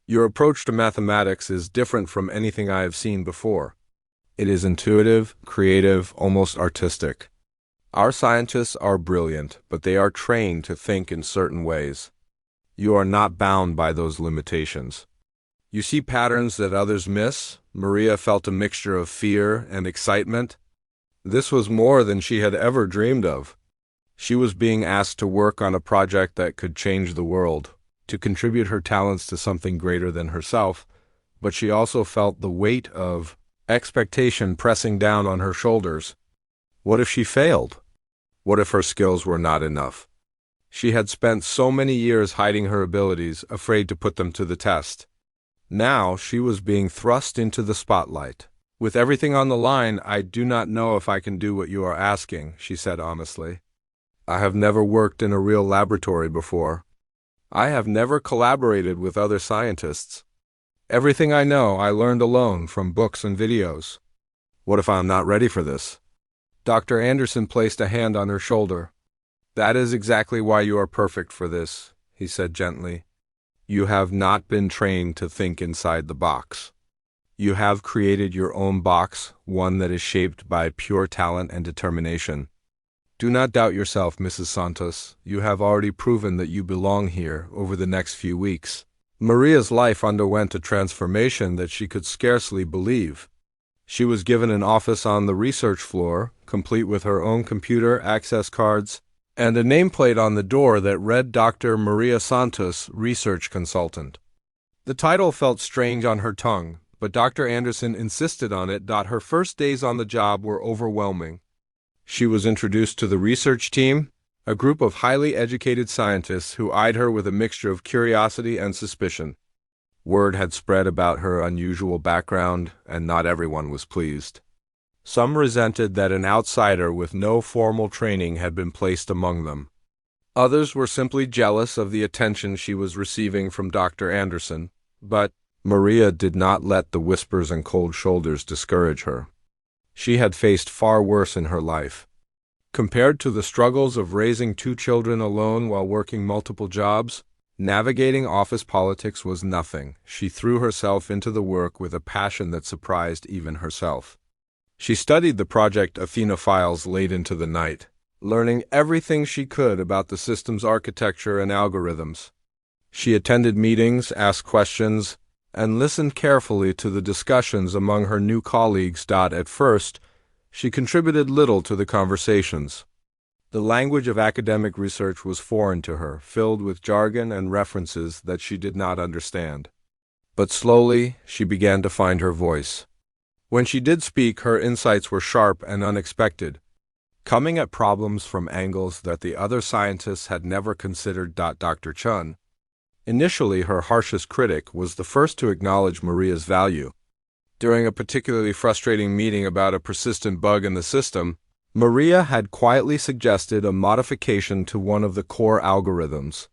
Your approach to mathematics is different from anything I have seen before. It is intuitive, creative, almost artistic. Our scientists are brilliant, but they are trained to think in certain ways. You are not bound by those limitations. You see patterns that others miss. Maria felt a mixture of fear and excitement. This was more than she had ever dreamed of. She was being asked to work on a project that could change the world, to contribute her talents to something greater than herself, but she also felt the weight of expectation pressing down on her shoulders. What if she failed? What if her skills were not enough? She had spent so many years hiding her abilities, afraid to put them to the test. Now she was being thrust into the spotlight. With everything on the line, I do not know if I can do what you are asking, she said honestly. I have never worked in a real laboratory before. I have never collaborated with other scientists. Everything I know, I learned alone from books and videos. What if I'm not ready for this? Dr. Anderson placed a hand on her shoulder. That is exactly why you are perfect for this, he said gently. You have not been trained to think inside the box. You have created your own box, one that is shaped by pure talent and determination. Do not doubt yourself, Mrs. Santos. You have already proven that you belong here over the next few weeks. Maria's life underwent a transformation that she could scarcely believe. She was given an office on the research floor, complete with her own computer, access cards, and a nameplate on the door that read Dr. Maria Santos, Research Consultant. The title felt strange on her tongue, but Dr. Anderson insisted on it. Her first days on the job were overwhelming. She was introduced to the research team, a group of highly educated scientists who eyed her with a mixture of curiosity and suspicion. Word had spread about her unusual background, and not everyone was pleased. Some resented that an outsider with no formal training had been placed among them. Others were simply jealous of the attention she was receiving from Dr. Anderson, but Maria did not let the whispers and cold shoulders discourage her. She had faced far worse in her life. Compared to the struggles of raising 2 children alone while working multiple jobs, navigating office politics was nothing. She threw herself into the work with a passion that surprised even herself. She studied the Project Athena files late into the night, learning everything she could about the system's architecture and algorithms. She attended meetings, asked questions, and listened carefully to the discussions among her new colleagues. At first, she contributed little to the conversations. The language of academic research was foreign to her, filled with jargon and references that she did not understand. But slowly, she began to find her voice. When she did speak, her insights were sharp and unexpected, coming at problems from angles that the other scientists had never considered. Dr. Chun, initially her harshest critic, was the first to acknowledge Maria's value. During a particularly frustrating meeting about a persistent bug in the system, Maria had quietly suggested a modification to one of the core algorithms.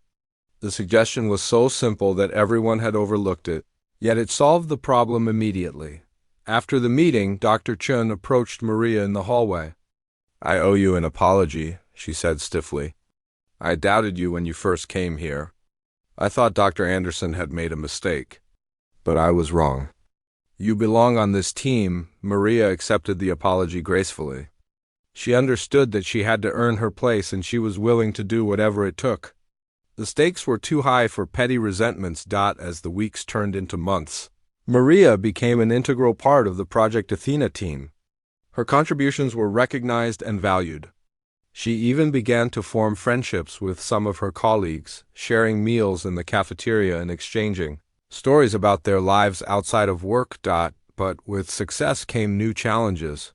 The suggestion was so simple that everyone had overlooked it, yet it solved the problem immediately. After the meeting, Dr. Chun approached Maria in the hallway. I owe you an apology, she said stiffly. I doubted you when you first came here. I thought Dr. Anderson had made a mistake. But I was wrong. You belong on this team. Maria accepted the apology gracefully. She understood that she had to earn her place, and she was willing to do whatever it took. The stakes were too high for petty resentments. As the weeks turned into months, Maria became an integral part of the Project Athena team. Her contributions were recognized and valued. She even began to form friendships with some of her colleagues, sharing meals in the cafeteria and exchanging stories about their lives outside of work. But with success came new challenges.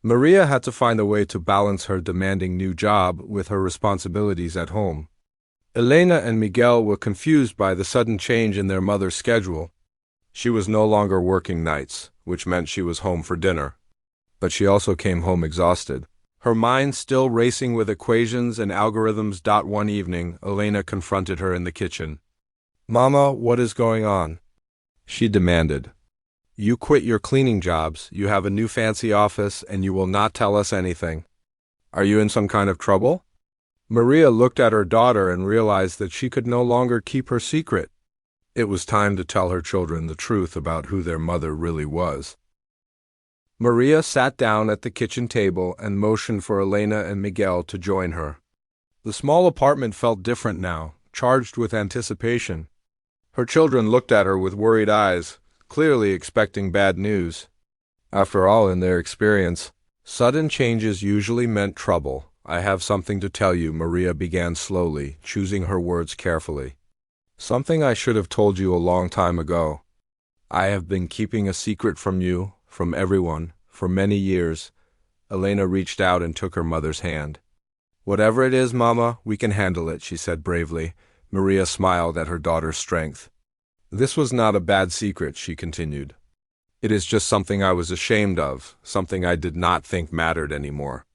Maria had to find a way to balance her demanding new job with her responsibilities at home. Elena and Miguel were confused by the sudden change in their mother's schedule. She was no longer working nights, which meant she was home for dinner. But she also came home exhausted, her mind still racing with equations and algorithms. One evening, Elena confronted her in the kitchen. Mama, what is going on? She demanded. You quit your cleaning jobs, you have a new fancy office, and you will not tell us anything. Are you in some kind of trouble? Maria looked at her daughter and realized that she could no longer keep her secret. It was time to tell her children the truth about who their mother really was. Maria sat down at the kitchen table and motioned for Elena and Miguel to join her. The small apartment felt different now, charged with anticipation. Her children looked at her with worried eyes, clearly expecting bad news. After all, in their experience, sudden changes usually meant trouble. I have something to tell you, Maria began slowly, choosing her words carefully. Something I should have told you a long time ago. I have been keeping a secret from you, from everyone, for many years. Elena reached out and took her mother's hand. Whatever it is, Mama, we can handle it, she said bravely. Maria smiled at her daughter's strength. This was not a bad secret, she continued. It is just something I was ashamed of, something I did not think mattered anymore.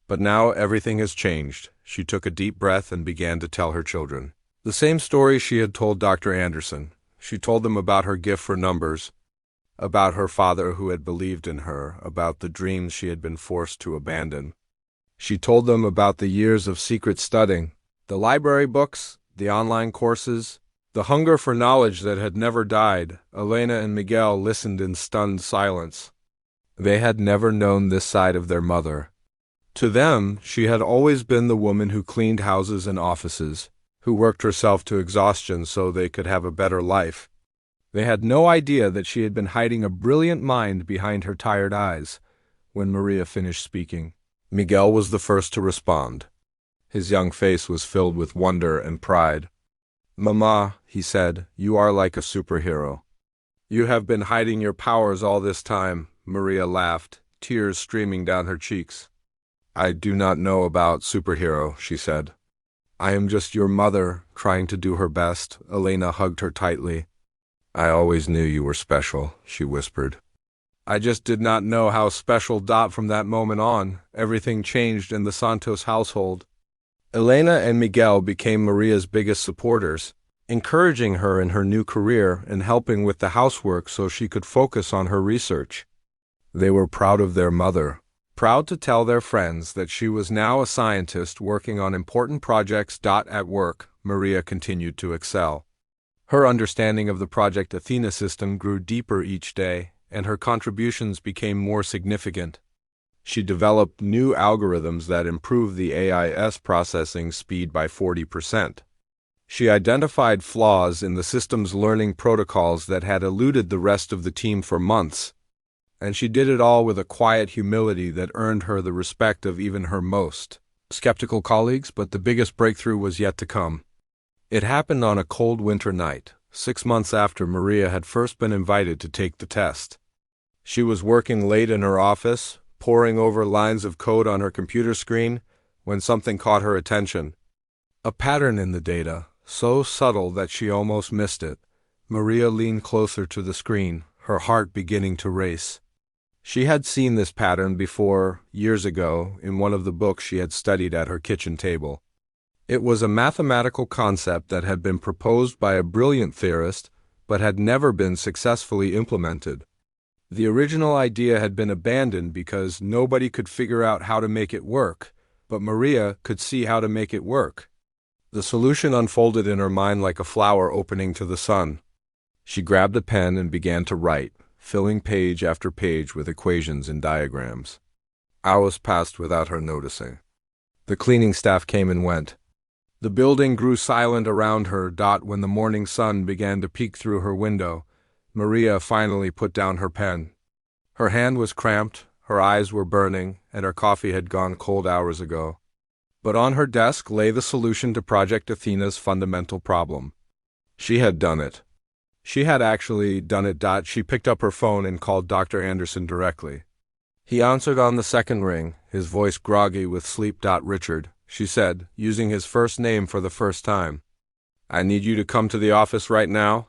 But now everything has changed. She took a deep breath and began to tell her children the same story she had told Dr. Anderson. She told them about her gift for numbers, about her father who had believed in her, about the dreams she had been forced to abandon. She told them about the years of secret studying, the library books, the online courses, the hunger for knowledge that had never died. Elena and Miguel listened in stunned silence. They had never known this side of their mother. To them, she had always been the woman who cleaned houses and offices, who worked herself to exhaustion so they could have a better life. They had no idea that she had been hiding a brilliant mind behind her tired eyes. When Maria finished speaking, Miguel was the first to respond. His young face was filled with wonder and pride. "Mama," he said, "you are like a superhero." "You have been hiding your powers all this time," Maria laughed, tears streaming down her cheeks. "I do not know about superhero," she said. "I am just your mother, trying to do her best." Elena hugged her tightly. "I always knew you were special," she whispered. "I just did not know how special." From that moment on, everything changed in the Santos household. Elena and Miguel became Maria's biggest supporters, encouraging her in her new career and helping with the housework so she could focus on her research. They were proud of their mother, proud to tell their friends that she was now a scientist working on important projects. At work, Maria continued to excel. Her understanding of the Project Athena system grew deeper each day, and her contributions became more significant. She developed new algorithms that improved the AI's processing speed by 40%. She identified flaws in the system's learning protocols that had eluded the rest of the team for months. And she did it all with a quiet humility that earned her the respect of even her most skeptical colleagues. But the biggest breakthrough was yet to come. It happened on a cold winter night, 6 months after Maria had first been invited to take the test. She was working late in her office, poring over lines of code on her computer screen, when something caught her attention. A pattern in the data, so subtle that she almost missed it. Maria leaned closer to the screen, her heart beginning to race. She had seen this pattern before, years ago, in one of the books she had studied at her kitchen table. It was a mathematical concept that had been proposed by a brilliant theorist, but had never been successfully implemented. The original idea had been abandoned because nobody could figure out how to make it work, but Maria could see how to make it work. The solution unfolded in her mind like a flower opening to the sun. She grabbed a pen and began to write, filling page after page with equations and diagrams. Hours passed without her noticing. The cleaning staff came and went. The building grew silent around her. When the morning sun began to peek through her window, Maria finally put down her pen. Her hand was cramped, her eyes were burning, and her coffee had gone cold hours ago. But on her desk lay the solution to Project Athena's fundamental problem. She had done it. She had actually done it. She picked up her phone and called Dr. Anderson directly. He answered on the second ring, his voice groggy with sleep. "Richard," she said, using his first name for the first time. "I need you to come to the office right now.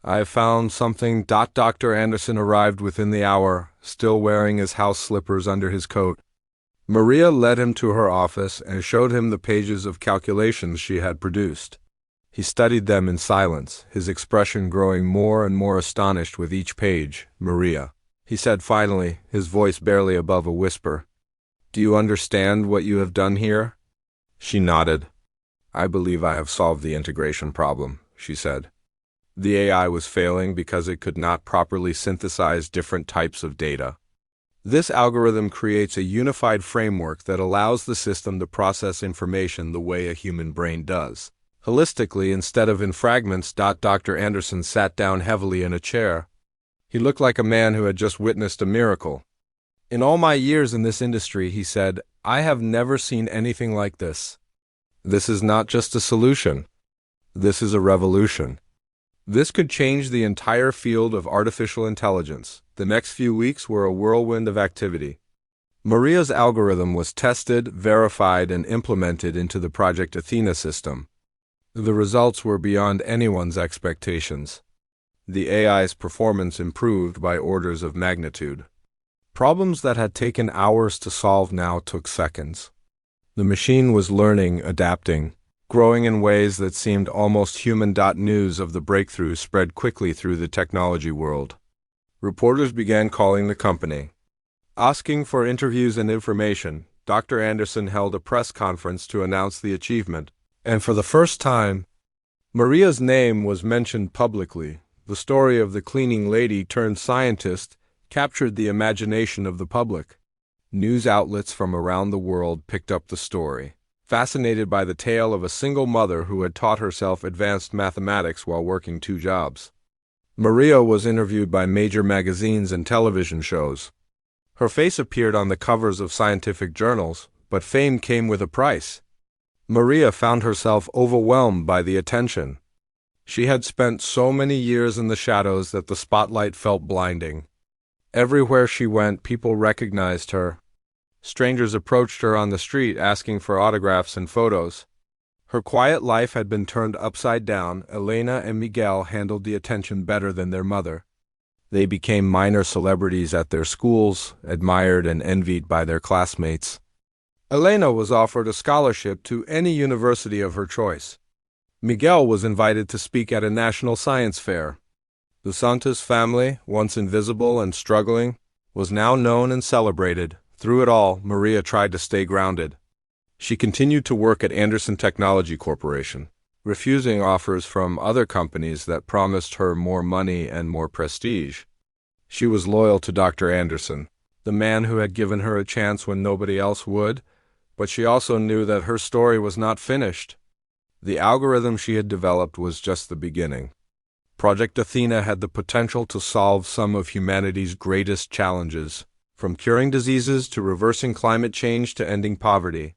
I found something." Dr. Anderson arrived within the hour, still wearing his house slippers under his coat. Maria led him to her office and showed him the pages of calculations she had produced. He studied them in silence, his expression growing more and more astonished with each page. "Maria," he said finally, his voice barely above a whisper, "do you understand what you have done here?" She nodded. "I believe I have solved the integration problem," she said. The AI was failing because it could not properly synthesize different types of data. This algorithm creates a unified framework that allows the system to process information the way a human brain does, holistically instead of in fragments. Dr. Anderson sat down heavily in a chair. He looked like a man who had just witnessed a miracle. "In all my years in this industry," he said, "I have never seen anything like this. This is not just a solution. This is a revolution. This could change the entire field of artificial intelligence." The next few weeks were a whirlwind of activity. Maria's algorithm was tested, verified, and implemented into the Project Athena system. The results were beyond anyone's expectations. The AI's performance improved by orders of magnitude. Problems that had taken hours to solve now took seconds. The machine was learning, adapting, growing in ways that seemed almost human. News of the breakthrough spread quickly through the technology world. Reporters began calling the company, asking for interviews and information. Dr. Anderson held a press conference to announce the achievement, and for the first time, Maria's name was mentioned publicly. The story of the cleaning lady turned scientist captured the imagination of the public. News outlets from around the world picked up the story, fascinated by the tale of a single mother who had taught herself advanced mathematics while working 2 jobs. Maria was interviewed by major magazines and television shows. Her face appeared on the covers of scientific journals, but fame came with a price. Maria found herself overwhelmed by the attention. She had spent so many years in the shadows that the spotlight felt blinding. Everywhere she went, people recognized her. Strangers approached her on the street asking for autographs and photos. Her quiet life had been turned upside down. Elena and Miguel handled the attention better than their mother. They became minor celebrities at their schools, admired and envied by their classmates. Elena was offered a scholarship to any university of her choice. Miguel was invited to speak at a national science fair. The Santos family, once invisible and struggling, was now known and celebrated. Through it all, Maria tried to stay grounded. She continued to work at Anderson Technology Corporation, refusing offers from other companies that promised her more money and more prestige. She was loyal to Dr. Anderson, the man who had given her a chance when nobody else would, but she also knew that her story was not finished. The algorithm she had developed was just the beginning. Project Athena had the potential to solve some of humanity's greatest challenges, from curing diseases to reversing climate change to ending poverty.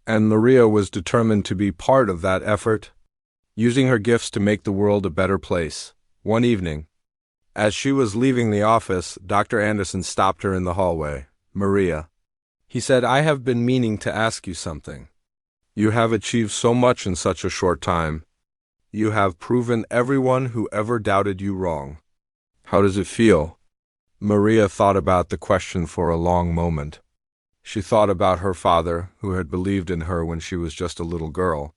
And Maria was determined to be part of that effort, using her gifts to make the world a better place. One evening, as she was leaving the office, Dr. Anderson stopped her in the hallway. "Maria," he said, "I have been meaning to ask you something. You have achieved so much in such a short time. You have proven everyone who ever doubted you wrong. How does it feel?" Maria thought about the question for a long moment. She thought about her father, who had believed in her when she was just a little girl.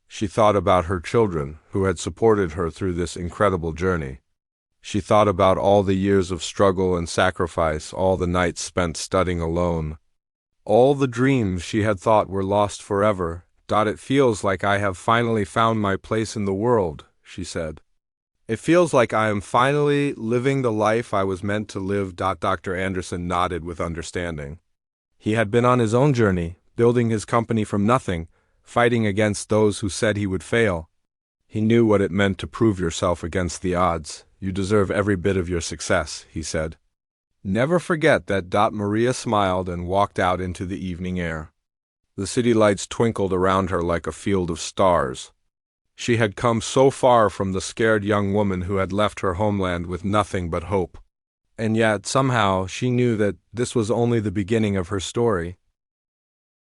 She thought about her children, who had supported her through this incredible journey. She thought about all the years of struggle and sacrifice, all the nights spent studying alone, all the dreams she had thought were lost forever. "It feels like I have finally found my place in the world," she said. "It feels like I am finally living the life I was meant to live." Dr. Anderson nodded with understanding. He had been on his own journey, building his company from nothing, fighting against those who said he would fail. He knew what it meant to prove yourself against the odds. "You deserve every bit of your success," he said. "Never forget that." Maria smiled and walked out into the evening air. The city lights twinkled around her like a field of stars. She had come so far from the scared young woman who had left her homeland with nothing but hope. And yet, somehow, she knew that this was only the beginning of her story.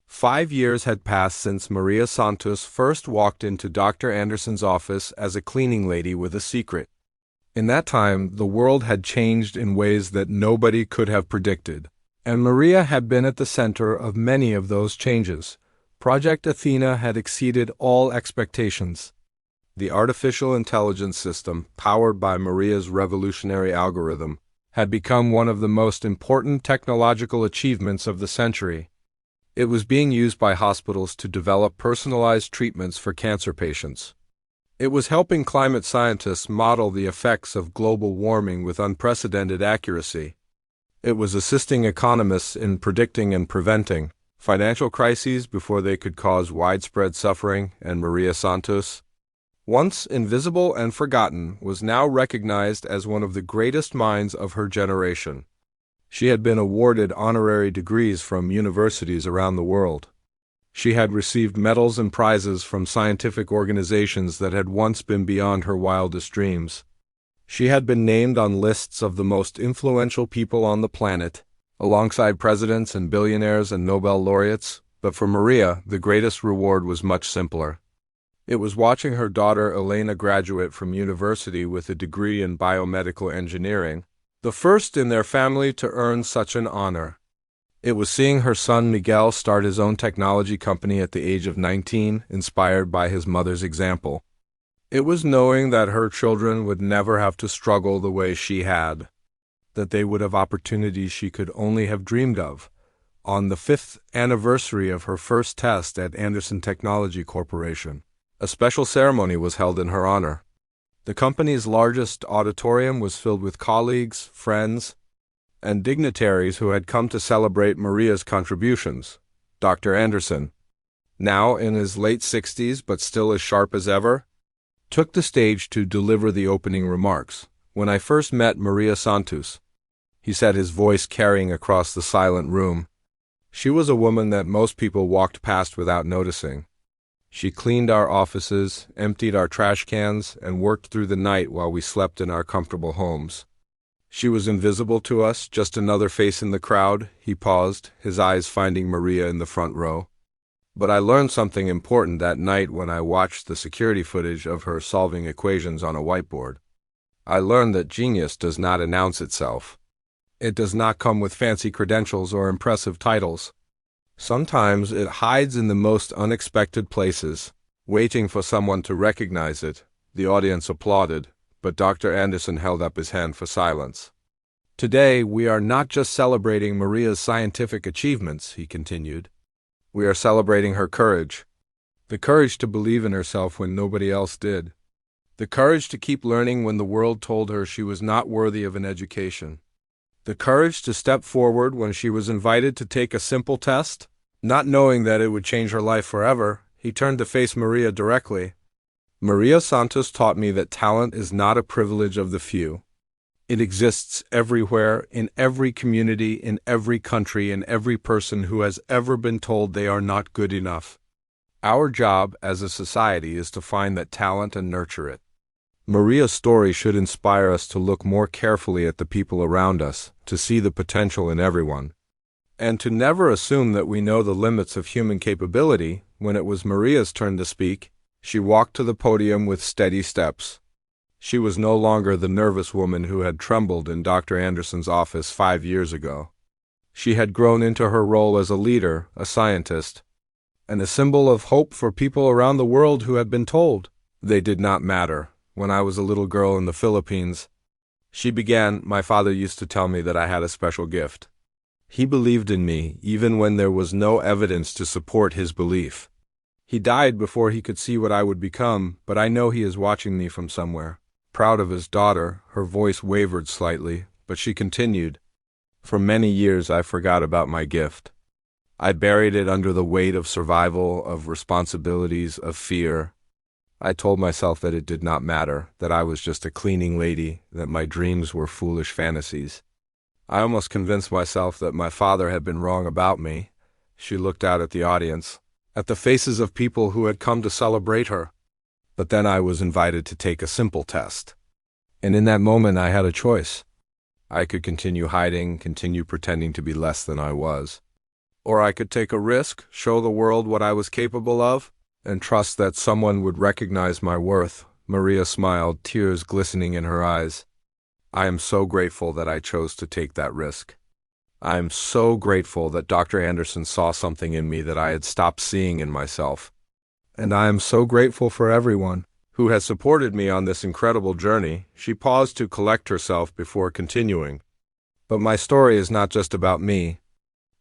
5 years had passed since Maria Santos first walked into Dr. Anderson's office as a cleaning lady with a secret. In that time, the world had changed in ways that nobody could have predicted, and Maria had been at the center of many of those changes. Project Athena had exceeded all expectations. The artificial intelligence system, powered by Maria's revolutionary algorithm, had become one of the most important technological achievements of the century. It was being used by hospitals to develop personalized treatments for cancer patients. It was helping climate scientists model the effects of global warming with unprecedented accuracy. It was assisting economists in predicting and preventing financial crises before they could cause widespread suffering. And Maria Santos, once invisible and forgotten, was now recognized as one of the greatest minds of her generation. She had been awarded honorary degrees from universities around the world. She had received medals and prizes from scientific organizations that had once been beyond her wildest dreams. She had been named on lists of the most influential people on the planet, alongside presidents and billionaires and Nobel laureates, but for Maria, the greatest reward was much simpler. It was watching her daughter Elena graduate from university with a degree in biomedical engineering, the first in their family to earn such an honor. It was seeing her son Miguel start his own technology company at the age of 19, inspired by his mother's example. It was knowing that her children would never have to struggle the way she had, that they would have opportunities she could only have dreamed of. On the 5th anniversary of her first test at Anderson Technology Corporation, a special ceremony was held in her honor. The company's largest auditorium was filled with colleagues, friends, and dignitaries who had come to celebrate Maria's contributions. Dr. Anderson, now in his late 60s but still as sharp as ever, took the stage to deliver the opening remarks. "When I first met Maria Santos," he said, his voice carrying across the silent room, "she was a woman that most people walked past without noticing. She cleaned our offices, emptied our trash cans, and worked through the night while we slept in our comfortable homes. She was invisible to us, just another face in the crowd." He paused, his eyes finding Maria in the front row. "But I learned something important that night when I watched the security footage of her solving equations on a whiteboard. I learned that genius does not announce itself. It does not come with fancy credentials or impressive titles. Sometimes it hides in the most unexpected places, waiting for someone to recognize it." The audience applauded, but Dr. Anderson held up his hand for silence. "Today, we are not just celebrating Maria's scientific achievements," he continued. "We are celebrating her courage. The courage to believe in herself when nobody else did. The courage to keep learning when the world told her she was not worthy of an education. The courage to step forward when she was invited to take a simple test, not knowing that it would change her life forever." He turned to face Maria directly. "Maria Santos taught me that talent is not a privilege of the few. It exists everywhere, in every community, in every country, in every person who has ever been told they are not good enough. Our job as a society is to find that talent and nurture it. Maria's story should inspire us to look more carefully at the people around us, to see the potential in everyone, and to never assume that we know the limits of human capability." When it was Maria's turn to speak, she walked to the podium with steady steps. She was no longer the nervous woman who had trembled in Dr. Anderson's office 5 years ago. She had grown into her role as a leader, a scientist, and a symbol of hope for people around the world who had been told they did not matter. "When I was a little girl in the Philippines," she began, "my father used to tell me that I had a special gift. He believed in me, even when there was no evidence to support his belief. He died before he could see what I would become, but I know he is watching me from somewhere." Proud of his daughter, her voice wavered slightly, but she continued, "For many years I forgot about my gift. I buried it under the weight of survival, of responsibilities, of fear. I told myself that it did not matter, that I was just a cleaning lady, that my dreams were foolish fantasies. I almost convinced myself that my father had been wrong about me." She looked out at the audience, at the faces of people who had come to celebrate her. "But then I was invited to take a simple test. And in that moment I had a choice. I could continue hiding, continue pretending to be less than I was. Or I could take a risk, show the world what I was capable of, and trust that someone would recognize my worth." Maria smiled, tears glistening in her eyes. "I am so grateful that I chose to take that risk. I am so grateful that Dr. Anderson saw something in me that I had stopped seeing in myself. And I am so grateful for everyone who has supported me on this incredible journey." She paused to collect herself before continuing. "But my story is not just about me.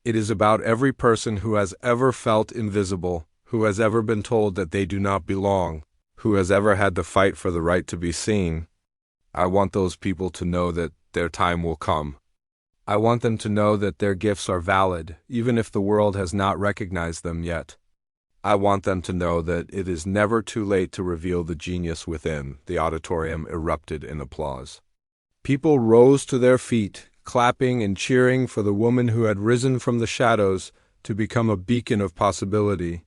It is about every person who has ever felt invisible, who has ever been told that they do not belong, who has ever had to fight for the right to be seen. I want those people to know that their time will come. I want them to know that their gifts are valid, even if the world has not recognized them yet. I want them to know that it is never too late to reveal the genius within." The auditorium erupted in applause. People rose to their feet, clapping and cheering for the woman who had risen from the shadows to become a beacon of possibility.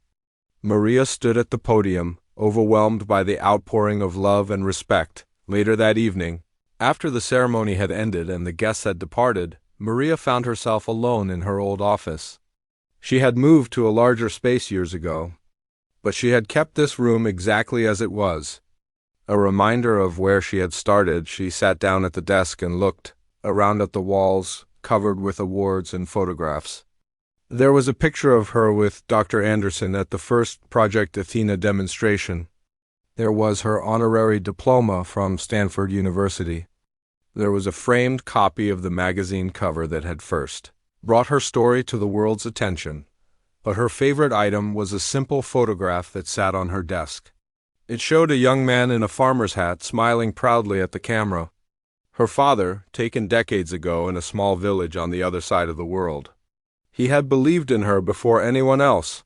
Maria stood at the podium, overwhelmed by the outpouring of love and respect. Later that evening, after the ceremony had ended and the guests had departed, Maria found herself alone in her old office. She had moved to a larger space years ago, but she had kept this room exactly as it was. A reminder of where she had started, she sat down at the desk and looked around at the walls covered with awards and photographs. There was a picture of her with Dr. Anderson at the first Project Athena demonstration. There was her honorary diploma from Stanford University. There was a framed copy of the magazine cover that had first brought her story to the world's attention, but her favorite item was a simple photograph that sat on her desk. It showed a young man in a farmer's hat smiling proudly at the camera. Her father, taken decades ago in a small village on the other side of the world. He had believed in her before anyone else.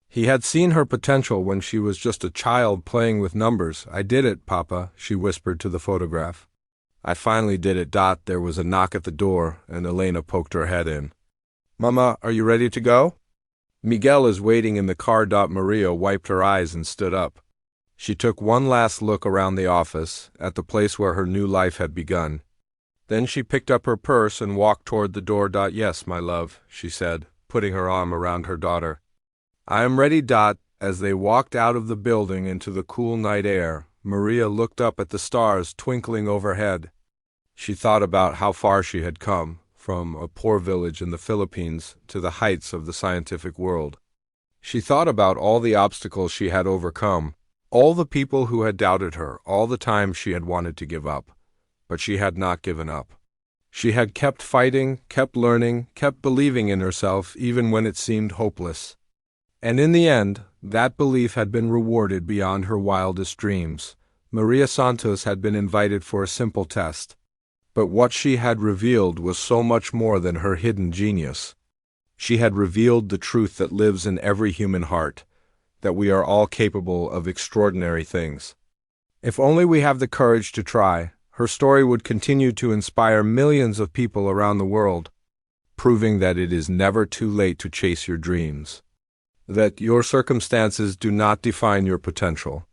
He had seen her potential when she was just a child playing with numbers. "I did it, Papa," she whispered to the photograph. "I finally did it, Dot." There was a knock at the door, and Elena poked her head in. "Mama, are you ready to go?" "Miguel is waiting in the car." Maria wiped her eyes and stood up. She took one last look around the office, at the place where her new life had begun. Then she picked up her purse and walked toward the door. "Yes, my love," she said, putting her arm around her daughter. "I am ready." As they walked out of the building into the cool night air, Maria looked up at the stars twinkling overhead. She thought about how far she had come, from a poor village in the Philippines to the heights of the scientific world. She thought about all the obstacles she had overcome, all the people who had doubted her, all the times she had wanted to give up. But she had not given up. She had kept fighting, kept learning, kept believing in herself even when it seemed hopeless. And in the end, that belief had been rewarded beyond her wildest dreams. Maria Santos had been invited for a simple test. But what she had revealed was so much more than her hidden genius. She had revealed the truth that lives in every human heart, that we are all capable of extraordinary things. If only we have the courage to try, her story would continue to inspire millions of people around the world, proving that it is never too late to chase your dreams, that your circumstances do not define your potential,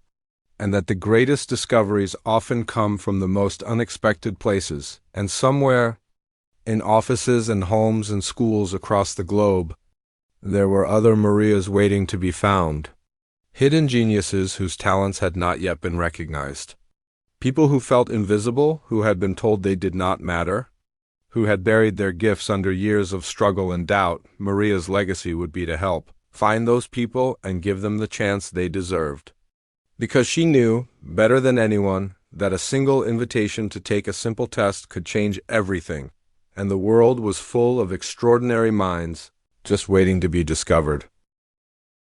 and that the greatest discoveries often come from the most unexpected places, and somewhere, in offices and homes and schools across the globe, there were other Marias waiting to be found, hidden geniuses whose talents had not yet been recognized. People who felt invisible, who had been told they did not matter, who had buried their gifts under years of struggle and doubt. Maria's legacy would be to help find those people and give them the chance they deserved. Because she knew, better than anyone, that a single invitation to take a simple test could change everything, and the world was full of extraordinary minds just waiting to be discovered.